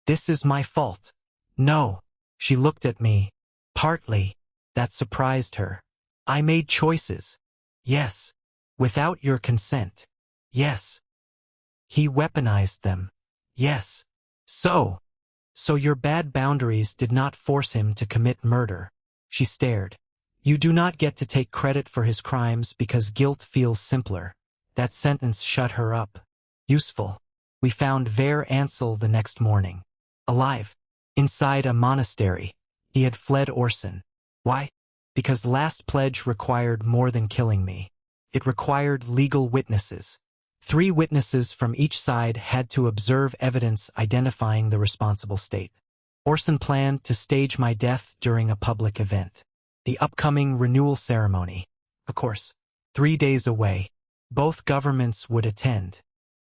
[SPEAKER 1] "This is my fault." No. She looked at me. Partly. That surprised her. I made choices. Yes. Without your consent. Yes. He weaponized them. Yes. So your bad boundaries did not force him to commit murder. She stared. You do not get to take credit for his crimes because guilt feels simpler. That sentence shut her up. Useful. We found Ver Ansel the next morning. Alive. Inside a monastery. He had fled Orson. Why? Because last pledge required more than killing me. It required legal witnesses. 3 witnesses from each side had to observe evidence identifying the responsible state. Orson planned to stage my death during a public event. the upcoming renewal ceremony. Of course, 3 days away. Both governments would attend.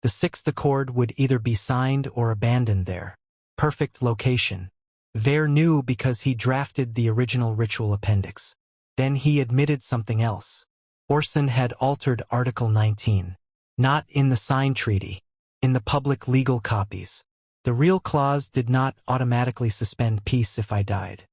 [SPEAKER 1] The Sixth Accord would either be signed or abandoned there. Perfect location. Ver knew because he drafted the original ritual appendix. Then he admitted something else. Orson had altered Article 19. Not in the signed treaty. In the public legal copies. The real clause did not automatically suspend peace if I died.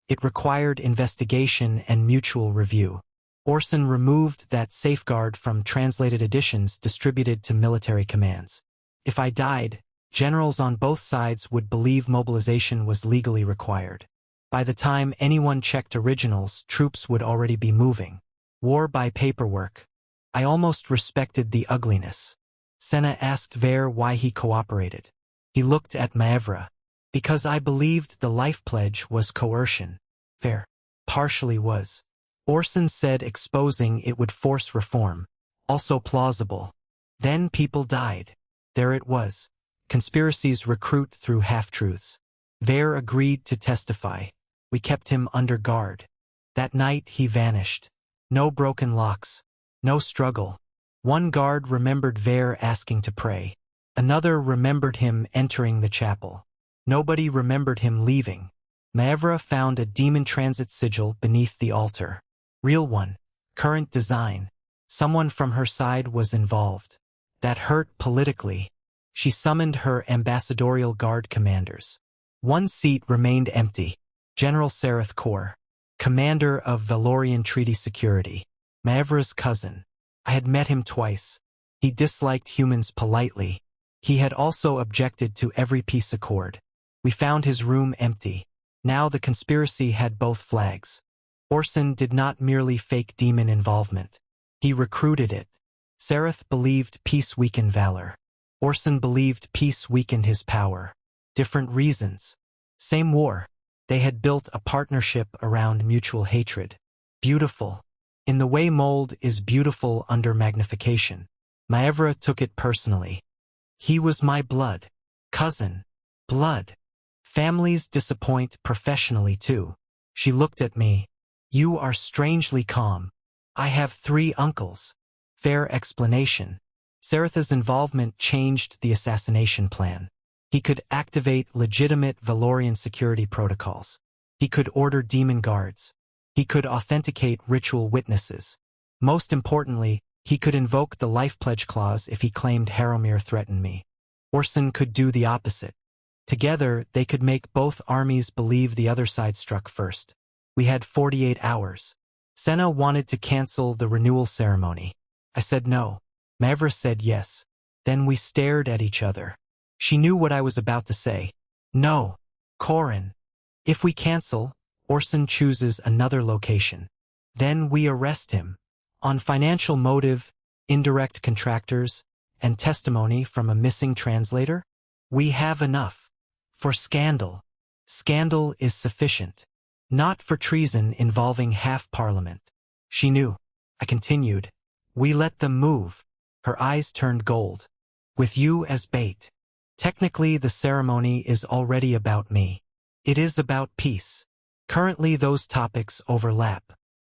[SPEAKER 1] It required investigation and mutual review. Orson removed that safeguard from translated editions distributed to military commands. If I died, generals on both sides would believe mobilization was legally required. By the time anyone checked originals, troops would already be moving. War by paperwork. I almost respected the ugliness. Senna asked Ver why he cooperated. He looked at Maevra. Because I believed the life pledge was coercion. Ver partially was. Orson said exposing it would force reform. Also plausible. Then people died. There it was. Conspiracies recruit through half-truths. Ver agreed to testify. We kept him under guard. That night he vanished. No broken locks. No struggle. One guard remembered Ver asking to pray. Another remembered him entering the chapel. Nobody remembered him leaving. Maevra found a demon transit sigil beneath the altar. Real one. Current design. Someone from her side was involved. That hurt politically. She summoned her ambassadorial guard commanders. One seat remained empty. General Sareth Kor, commander of Valorian Treaty Security. Maevra's cousin. I had met him twice. He disliked humans politely. He had also objected to every peace accord. We found his room empty. Now the conspiracy had both flags. Orson did not merely fake demon involvement. He recruited it. Sareth believed peace weakened valor. Orson believed peace weakened his power. Different reasons. Same war. They had built a partnership around mutual hatred. Beautiful. In the way mold is beautiful under magnification. Maevra took it personally. He was my blood. Cousin. Blood. Families disappoint professionally too. She looked at me. You are strangely calm. I have 3 uncles. Fair explanation. Saretha's involvement changed the assassination plan. He could activate legitimate Valorian security protocols. He could order demon guards. He could authenticate ritual witnesses. Most importantly, he could invoke the life pledge clause if he claimed Haromir threatened me. Orson could do the opposite. Together, they could make both armies believe the other side struck first. We had 48 hours. Senna wanted to cancel the renewal ceremony. I said no. Maevra said yes. Then we stared at each other. She knew what I was about to say. No. Corin. If we cancel, Orson chooses another location. Then we arrest him. On financial motive, indirect contractors, and testimony from a missing translator? We have enough. For scandal. Scandal is sufficient. Not for treason involving half parliament. She knew. I continued. We let them move. Her eyes turned gold. With you as bait. Technically, the ceremony is already about me. It is about peace. Currently, those topics overlap.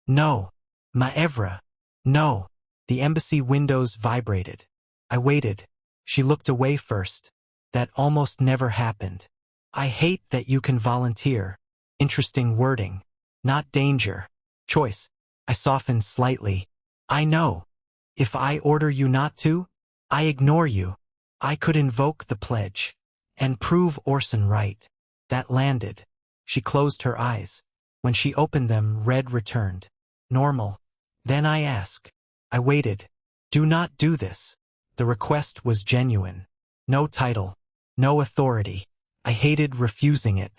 [SPEAKER 1] No. Maevra. No. The embassy windows vibrated. I waited. She looked away first. That almost never happened. I hate that you can volunteer. Interesting wording. Not danger. Choice. I softened slightly. I know. If I order you not to, I ignore you. I could invoke the pledge. And prove Orson right. That landed. She closed her eyes. When she opened them, red returned. Normal. Then I ask. I waited. Do not do this. The request was genuine. No title. No authority. I hated refusing it.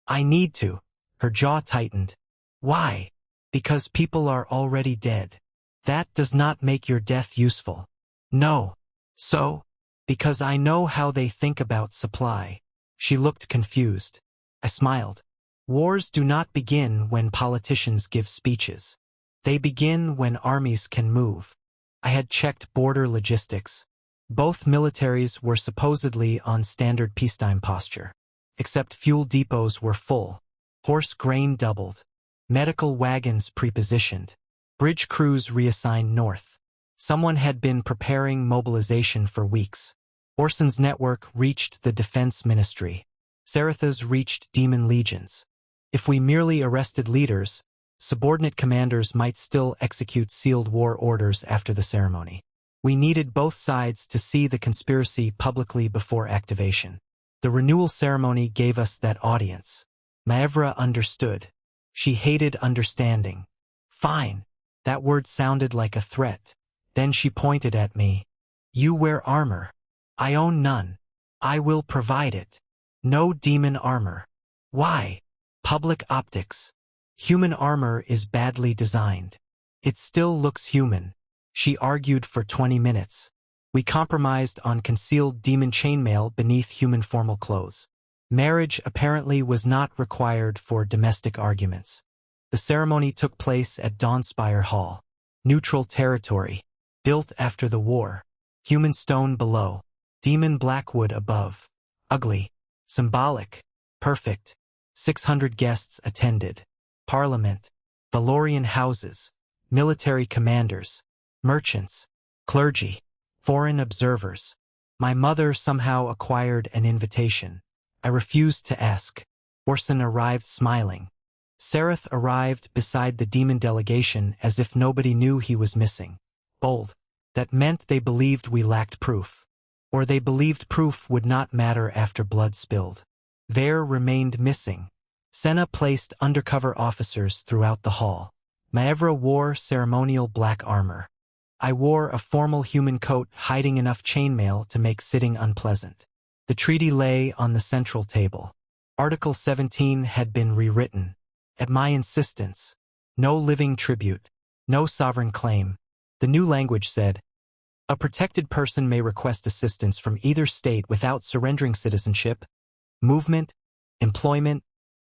[SPEAKER 1] I need to. Her jaw tightened. Why? Because people are already dead. That does not make your death useful. No. So? Because I know how they think about supply. She looked confused. I smiled. Wars do not begin when politicians give speeches. They begin when armies can move. I had checked border logistics. Both militaries were supposedly on standard peacetime posture. Except fuel depots were full. Horse grain doubled. Medical wagons prepositioned. Bridge crews reassigned north. Someone had been preparing mobilization for weeks. Orson's network reached the defense ministry. Saratha's reached demon legions. If we merely arrested leaders, subordinate commanders might still execute sealed war orders after the ceremony. We needed both sides to see the conspiracy publicly before activation. The renewal ceremony gave us that audience. Maevra understood. She hated understanding. Fine. That word sounded like a threat. Then she pointed at me. You wear armor. I own none. I will provide it. No demon armor. Why? Public optics. Human armor is badly designed. It still looks human. She argued for 20 minutes. We compromised on concealed demon chainmail beneath human formal clothes. Marriage apparently was not required for domestic arguments. The ceremony took place at Dawnspire Hall. Neutral territory. Built after the war. Human stone below. Demon blackwood above. Ugly. Symbolic. Perfect. 600 guests attended. Parliament. Valorian houses. Military commanders. Merchants. Clergy. Foreign observers. My mother somehow acquired an invitation. I refused to ask. Orson arrived smiling. Sarath arrived beside the demon delegation as if nobody knew he was missing. Bold. That meant they believed we lacked proof. Or they believed proof would not matter after blood spilled. Vare remained missing. Senna placed undercover officers throughout the hall. Maevra wore ceremonial black armor. I wore a formal human coat hiding enough chainmail to make sitting unpleasant. The treaty lay on the central table. Article 17 had been rewritten. At my insistence. No living tribute. No sovereign claim. The new language said, a protected person may request assistance from either state without surrendering citizenship, movement, employment,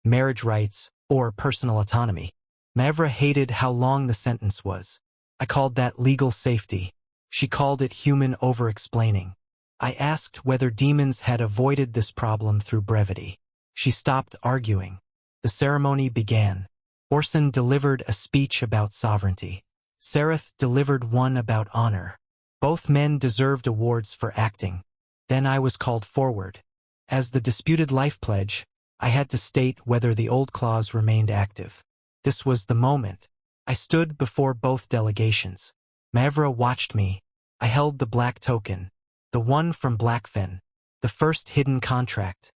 [SPEAKER 1] marriage rights, or personal autonomy. Maevra hated how long the sentence was. I called that legal safety. She called it human over-explaining. I asked whether demons had avoided this problem through brevity. She stopped arguing. The ceremony began. Orson delivered a speech about sovereignty. Sarath delivered one about honor. Both men deserved awards for acting. Then I was called forward. As the disputed life pledge, I had to state whether the old clause remained active. This was the moment. I stood before both delegations. Maevra watched me. I held the black token. The one from Blackfen. The first hidden contract.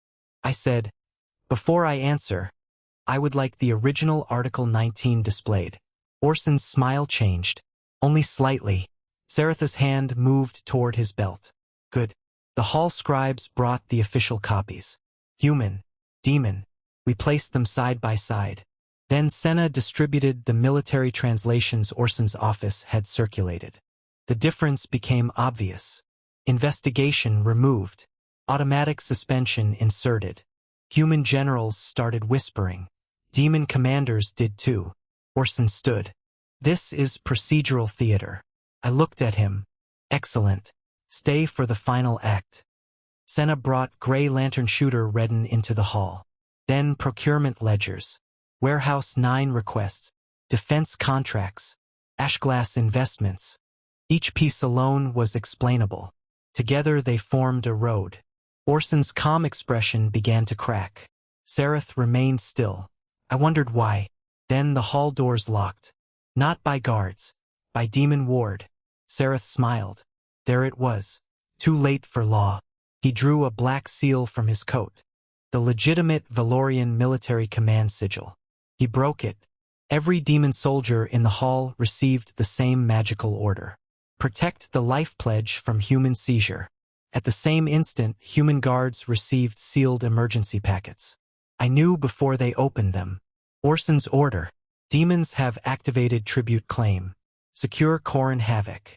[SPEAKER 1] I said, before I answer, I would like the original Article 19 displayed. Orson's smile changed. Only slightly. Saratha's hand moved toward his belt. Good. The hall scribes brought the official copies. Human. Demon. We placed them side by side. Then Senna distributed the military translations Orson's office had circulated. The difference became obvious. Investigation removed. Automatic suspension inserted. Human generals started whispering. Demon commanders did too. Orson stood. This is procedural theater. I looked at him. Excellent. Stay for the final act. Senna brought Grey Lantern Shooter Redden into the hall. Then procurement ledgers. Warehouse 9 requests. Defense contracts. Ashglass investments. Each piece alone was explainable. Together they formed a road. Orson's calm expression began to crack. Sarath remained still. I wondered why. Then the hall doors locked. Not by guards. By Demon Ward. Sarath smiled. There it was. Too late for law. He drew a black seal from his coat. The legitimate Valorian military command sigil. He broke it. Every demon soldier in the hall received the same magical order. Protect the life pledge from human seizure. At the same instant, human guards received sealed emergency packets. I knew before they opened them. Orson's order. Demons have activated tribute claim. Secure Koran Havoc.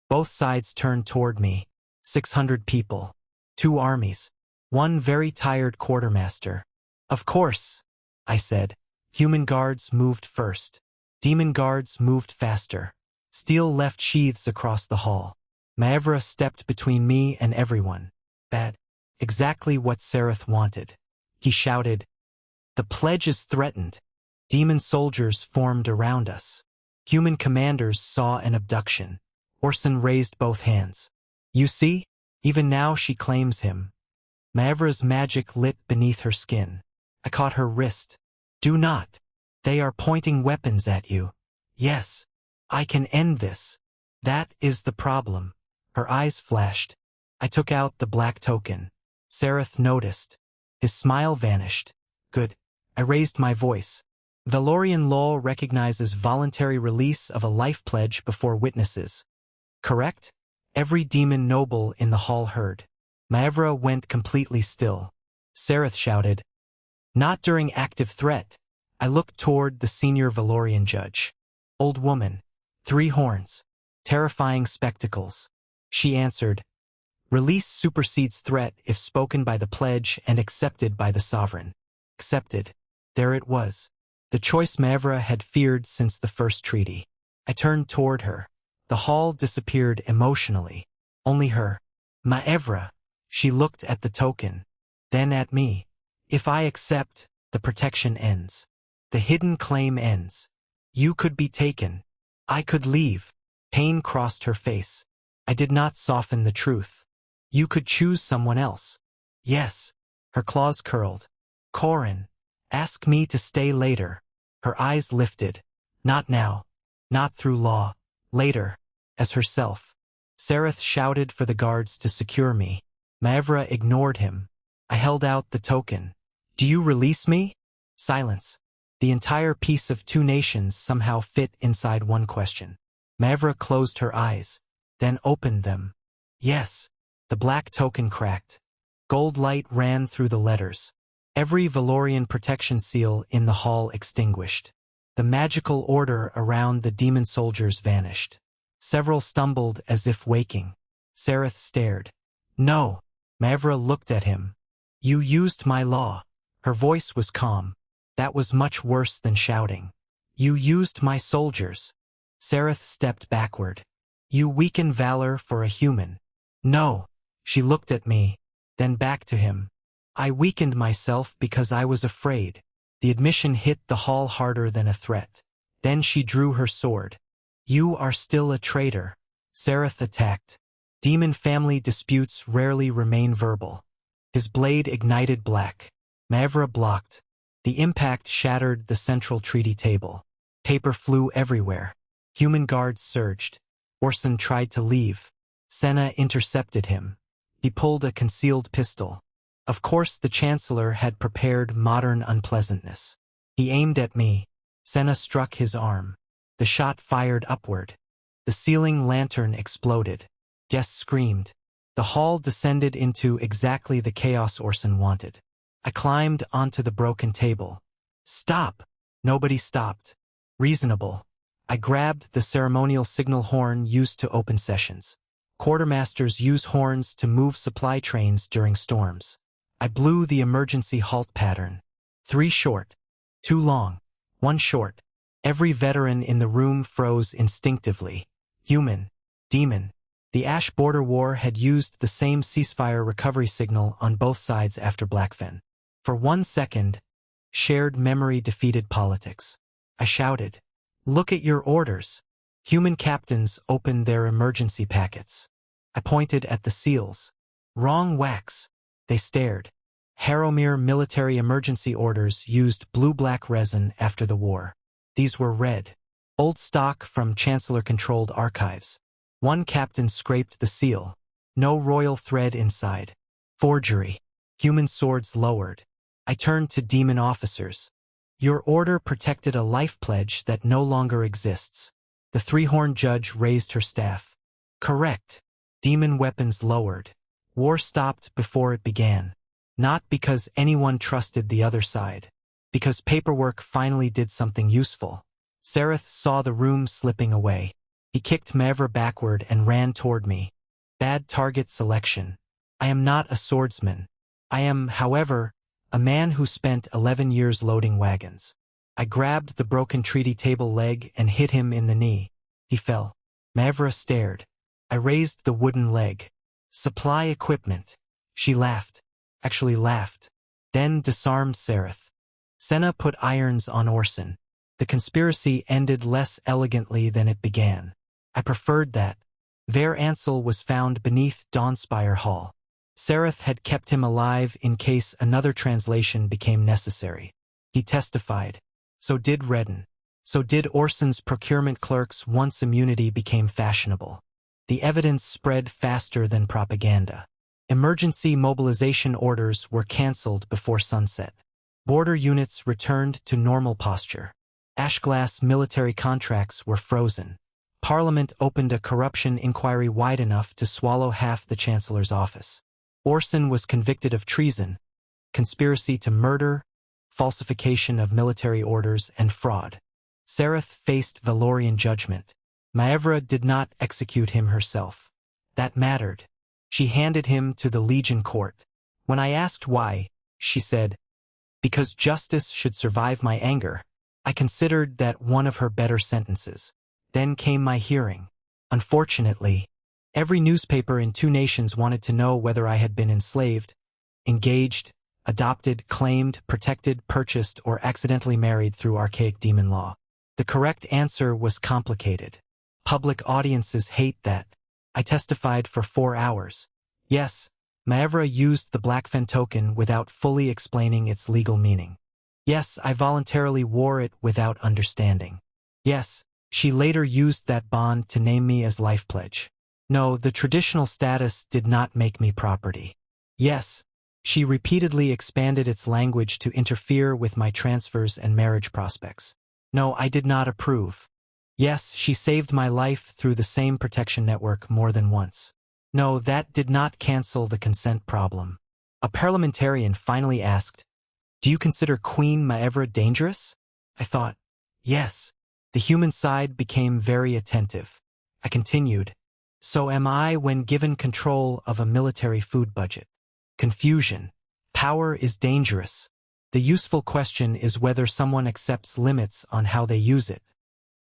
[SPEAKER 1] Both sides turned toward me. 600 people. 2 armies. 1 very tired quartermaster. Of course, I said. Human guards moved first. Demon guards moved faster. Steel left sheaths across the hall. Maevra stepped between me and everyone. Bad. Exactly what Sarath wanted. He shouted, the pledge is threatened. Demon soldiers formed around us. Human commanders saw an abduction. Orson raised both hands. You see? Even now she claims him. Maevra's magic lit beneath her skin. I caught her wrist. Do not. They are pointing weapons at you. Yes. I can end this. That is the problem. Her eyes flashed. I took out the black token. Sereth noticed. His smile vanished. Good. I raised my voice. Valorian law recognizes voluntary release of a life pledge before witnesses. Correct? Every demon noble in the hall heard. Maevra went completely still. Sereth shouted. Not during active threat. I looked toward the senior Valorian judge. Old woman. 3 horns. Terrifying spectacles. She answered. Release supersedes threat if spoken by the pledge and accepted by the sovereign. Accepted. There it was. The choice Maevra had feared since the first treaty. I turned toward her. The hall disappeared emotionally. Only her. Maevra. She looked at the token. Then at me. If I accept, the protection ends. The hidden claim ends. You could be taken. I could leave. Pain crossed her face. I did not soften the truth. You could choose someone else. Yes. Her claws curled. Corin. Ask me to stay later. Her eyes lifted. Not now. Not through law. Later. As herself. Sereth shouted for the guards to secure me. Maevra ignored him. I held out the token. Do you release me? Silence. The entire piece of 2 nations somehow fit inside one question. Maevra closed her eyes. Then opened them. Yes. The black token cracked. Gold light ran through the letters. Every Valorian protection seal in the hall extinguished. The magical order around the demon soldiers vanished. Several stumbled as if waking. Sereth stared. No. Maevra looked at him. You used my law. Her voice was calm. That was much worse than shouting. You used my soldiers. Sereth stepped backward. You weaken valor for a human. No. She looked at me, then back to him. I weakened myself because I was afraid. The admission hit the hall harder than a threat. Then she drew her sword. You are still a traitor. Sereth attacked. Demon family disputes rarely remain verbal. His blade ignited black. Maevra blocked. The impact shattered the central treaty table. Paper flew everywhere. Human guards surged. Orson tried to leave. Senna intercepted him. He pulled a concealed pistol. Of course the Chancellor had prepared modern unpleasantness. He aimed at me. Senna struck his arm. The shot fired upward. The ceiling lantern exploded. Guests screamed. The hall descended into exactly the chaos Orson wanted. I climbed onto the broken table. Stop! Nobody stopped. Reasonable. I grabbed the ceremonial signal horn used to open sessions. Quartermasters use horns to move supply trains during storms. I blew the emergency halt pattern. 3 short. 2 long. 1 short. Every veteran in the room froze instinctively. Human. Demon. The Ash Border War had used the same ceasefire recovery signal on both sides after Blackfen. For 1 second, shared memory defeated politics. I shouted, "Look at your orders." Human captains opened their emergency packets. I pointed at the seals. Wrong wax. They stared. Harrowmere military emergency orders used blue-black resin after the war. These were red. Old stock from Chancellor-controlled archives. 1 captain scraped the seal. No royal thread inside. Forgery. Human swords lowered. I turned to demon officers. Your order protected a life pledge that no longer exists. The 3-horned judge raised her staff. Correct. Demon weapons lowered. War stopped before it began. Not because anyone trusted the other side. Because paperwork finally did something useful. Sereth saw the room slipping away. He kicked Maevra backward and ran toward me. Bad target selection. I am not a swordsman. I am, however, a man who spent 11 years loading wagons. I grabbed the broken treaty table leg and hit him in the knee. He fell. Maevra stared. I raised the wooden leg. Supply equipment. She laughed. Actually laughed. Then disarmed Sereth. Senna put irons on Orson. The conspiracy ended less elegantly than it began. I preferred that. Ver Ansel was found beneath Dawnspire Hall. Sereth had kept him alive in case another translation became necessary. He testified. So did Redden. So did Orson's procurement clerks once immunity became fashionable. The evidence spread faster than propaganda. Emergency mobilization orders were cancelled before sunset. Border units returned to normal posture. Ashglass military contracts were frozen. Parliament opened a corruption inquiry wide enough to swallow half the Chancellor's office. Orson was convicted of treason, conspiracy to murder, falsification of military orders, and fraud. Sereth faced Valorian judgment. Maevra did not execute him herself. That mattered. She handed him to the Legion court. When I asked why, she said, "Because justice should survive my anger." I considered that one of her better sentences. Then came my hearing. Unfortunately, every newspaper in 2 nations wanted to know whether I had been enslaved, engaged, adopted, claimed, protected, purchased, or accidentally married through archaic demon law. The correct answer was complicated. Public audiences hate that. I testified for 4 hours. Yes, Maevra used the Blackfen token without fully explaining its legal meaning. Yes, I voluntarily wore it without understanding. Yes, she later used that bond to name me as life pledge. No, the traditional status did not make me property. Yes, she repeatedly expanded its language to interfere with my transfers and marriage prospects. No, I did not approve. Yes, she saved my life through the same protection network more than once. No, that did not cancel the consent problem. A parliamentarian finally asked, "Do you consider Queen Maevra dangerous?" I thought, yes. The human side became very attentive. I continued, "So am I when given control of a military food budget." Confusion. Power is dangerous. The useful question is whether someone accepts limits on how they use it.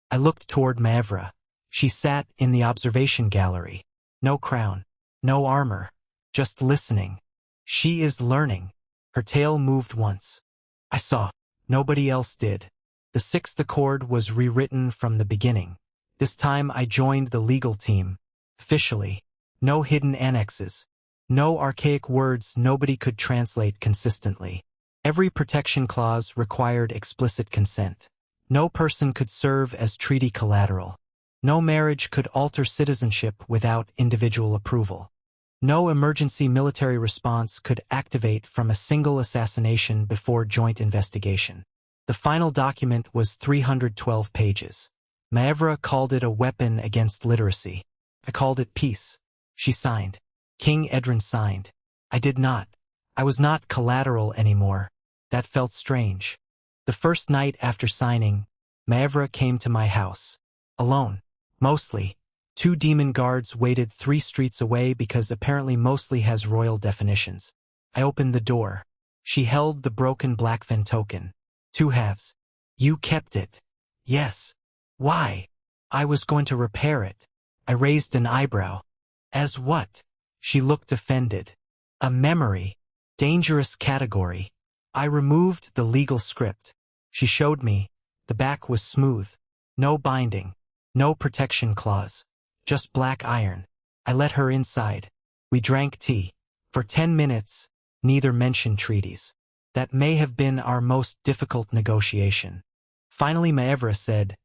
[SPEAKER 1] I looked toward Maevra. She sat in the observation gallery. No crown, no armor, just listening. She is learning. Her tail moved once. I saw. Nobody else did. The 6th Accord was rewritten from the beginning. This time I joined the legal team. Officially. No hidden annexes. No archaic words nobody could translate consistently. Every protection clause required explicit consent. No person could serve as treaty collateral. No marriage could alter citizenship without individual approval. No emergency military response could activate from a single assassination before joint investigation. The final document was 312 pages. Maevra called it a weapon against literacy. I called it peace. She signed. King Edrin signed. I did not. I was not collateral anymore. That felt strange. The first night after signing, Maevra came to my house. Alone. Mostly. 2 demon guards waited 3 streets away because apparently mostly has royal definitions. I opened the door. She held the broken Blackfen token. 2 halves. You kept it. Yes. Why? I was going to repair it. I raised an eyebrow. As what? She looked offended. A memory. Dangerous category. I removed the legal script. She showed me. The back was smooth. No binding. No protection clause. Just black iron. I let her inside. We drank tea. For 10 minutes, neither mentioned treaties. That may have been our most difficult negotiation. Finally Maevra said,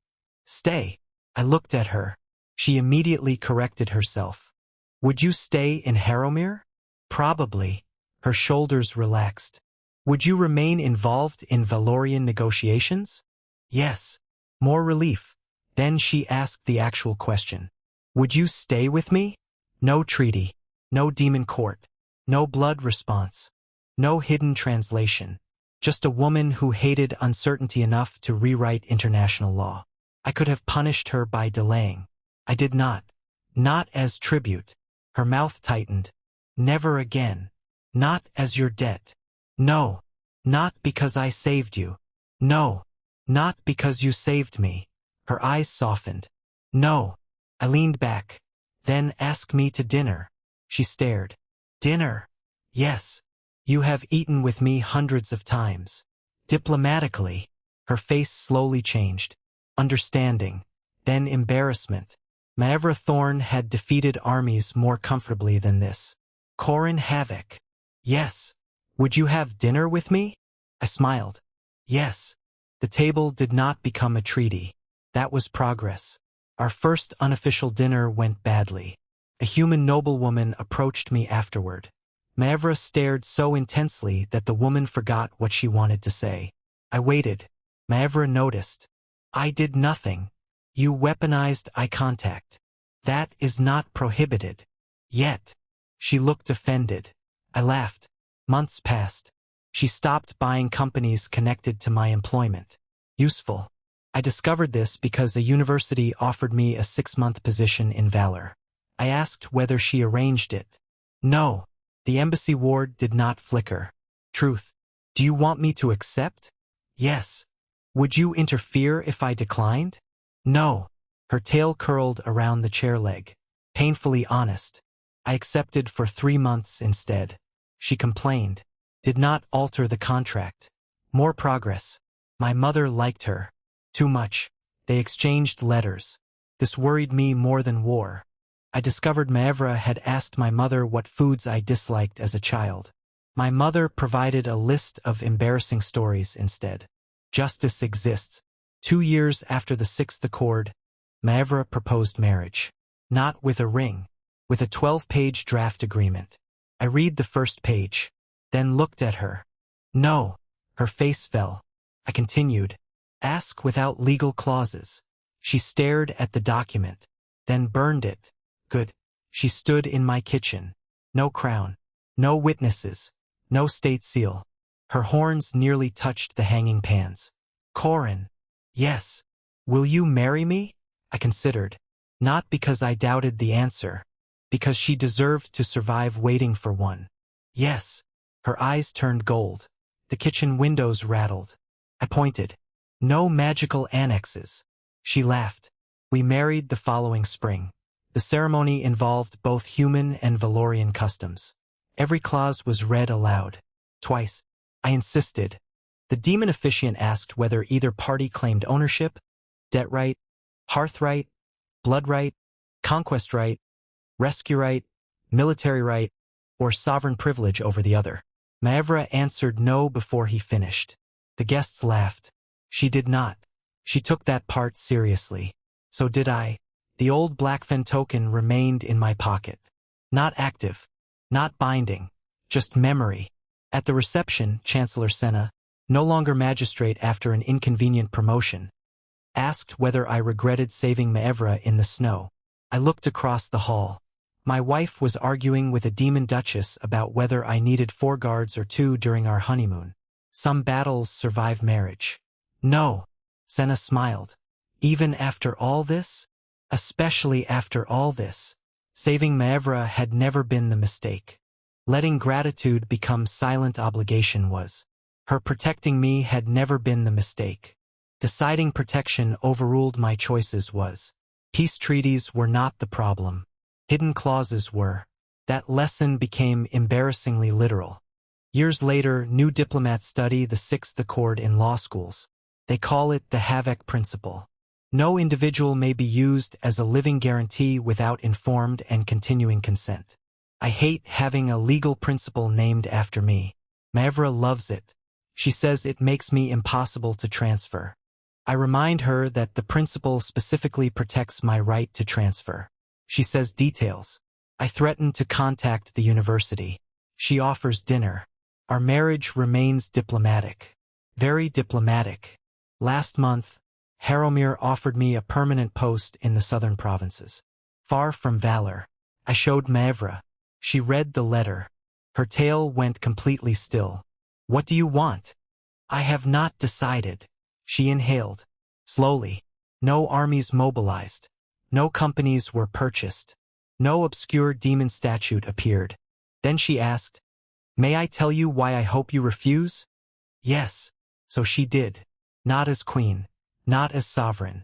[SPEAKER 1] "Stay." I looked at her. She immediately corrected herself. "Would you stay in Harrowmere?" "Probably." Her shoulders relaxed. "Would you remain involved in Valorian negotiations?" "Yes." More relief. Then she asked the actual question. "Would you stay with me?" No treaty. No demon court. No blood response. No hidden translation. Just a woman who hated uncertainty enough to rewrite international law. I could have punished her by delaying. I did not. Not as tribute. Her mouth tightened. Never again. Not as your debt. No. Not because I saved you. No. Not because you saved me. Her eyes softened. No. I leaned back. Then ask me to dinner. She stared. Dinner? Yes. You have eaten with me hundreds of times. Diplomatically. Her face slowly changed. Understanding. Then embarrassment. Maevra Thorn had defeated armies more comfortably than this. Corin Havoc. Yes. Would you have dinner with me? I smiled. Yes. The table did not become a treaty. That was progress. Our first unofficial dinner went badly. A human noblewoman approached me afterward. Maevra stared so intensely that the woman forgot what she wanted to say. I waited. Maevra noticed. I did nothing. You weaponized eye contact. That is not prohibited. Yet. She looked offended. I laughed. Months passed. She stopped buying companies connected to my employment. Useful. I discovered this because a university offered me a 6-month position in Valor. I asked whether she arranged it. No. The embassy ward did not flicker. Truth. Do you want me to accept? Yes. Would you interfere if I declined? No. Her tail curled around the chair leg. Painfully honest. I accepted for 3 months instead. She complained. Did not alter the contract. More progress. My mother liked her. Too much. They exchanged letters. This worried me more than war. I discovered Maevra had asked my mother what foods I disliked as a child. My mother provided a list of embarrassing stories instead. Justice exists. 2 years after the 6th accord, Maevra proposed marriage. Not with a ring. With a 12-page draft agreement. I read the first page. Then looked at her. No. Her face fell. I continued. Ask without legal clauses. She stared at the document. Then burned it. Good. She stood in my kitchen. No crown. No witnesses. No state seal. Her horns nearly touched the hanging pans. Corin. Yes. Will you marry me? I considered. Not because I doubted the answer. Because she deserved to survive waiting for one. Yes. Her eyes turned gold. The kitchen windows rattled. I pointed. No magical annexes. She laughed. We married the following spring. The ceremony involved both human and Valorian customs. Every clause was read aloud. Twice. I insisted. The demon officiant asked whether either party claimed ownership, debt right, hearth right, blood right, conquest right, rescue right, military right, or sovereign privilege over the other. Maevra answered no before he finished. The guests laughed. She did not. She took that part seriously. So did I. The old Blackfen token remained in my pocket. Not active. Not binding. Just memory. At the reception, Chancellor Senna, no longer magistrate after an inconvenient promotion, asked whether I regretted saving Maevra in the snow. I looked across the hall. My wife was arguing with a demon duchess about whether I needed 4 guards or 2 during our honeymoon. Some battles survive marriage. No. Senna smiled. Even after all this? Especially after all this. Saving Maevra had never been the mistake. Letting gratitude become silent obligation was. Her protecting me had never been the mistake. Deciding protection overruled my choices was. Peace treaties were not the problem. Hidden clauses were. That lesson became embarrassingly literal. Years later, new diplomats study the 6th Accord in law schools. They call it the Havoc Principle. No individual may be used as a living guarantee without informed and continuing consent. I hate having a legal principle named after me. Maevra loves it. She says it makes me impossible to transfer. I remind her that the principle specifically protects my right to transfer. She says details. I threaten to contact the university. She offers dinner. Our marriage remains diplomatic. Very diplomatic. Last month, Haromir offered me a permanent post in the southern provinces. Far from Valor. I showed Maevra. She read the letter. Her tail went completely still. What do you want? I have not decided. She inhaled. Slowly. No armies mobilized. No companies were purchased. No obscure demon statute appeared. Then she asked, May I tell you why I hope you refuse? Yes. So she did. Not as queen. Not as sovereign.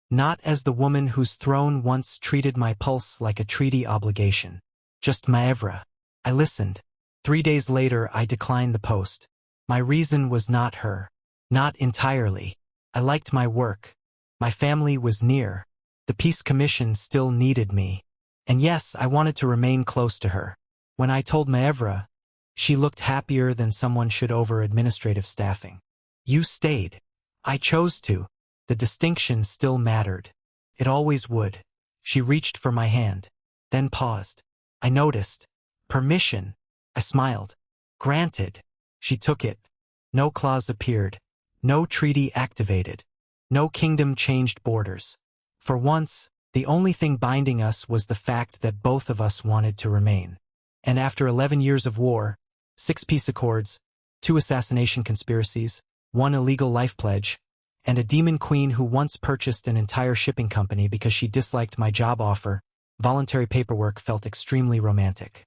[SPEAKER 1] Not as the woman whose throne once treated my pulse like a treaty obligation. Just Maevra. I listened. 3 days later I declined the post. My reason was not her. Not entirely. I liked my work. My family was near. The peace commission still needed me. And yes, I wanted to remain close to her. When I told Maevra, she looked happier than someone should over administrative staffing. You stayed. I chose to. The distinction still mattered. It always would. She reached for my hand, then paused. I noticed. Permission. I smiled. Granted. She took it. No clause appeared. No treaty activated. No kingdom changed borders. For once, the only thing binding us was the fact that both of us wanted to remain. And after 11 years of war, 6 peace accords, 2 assassination conspiracies, 1 illegal life pledge, and a demon queen who once purchased an entire shipping company because she disliked my job offer, voluntary paperwork felt extremely romantic.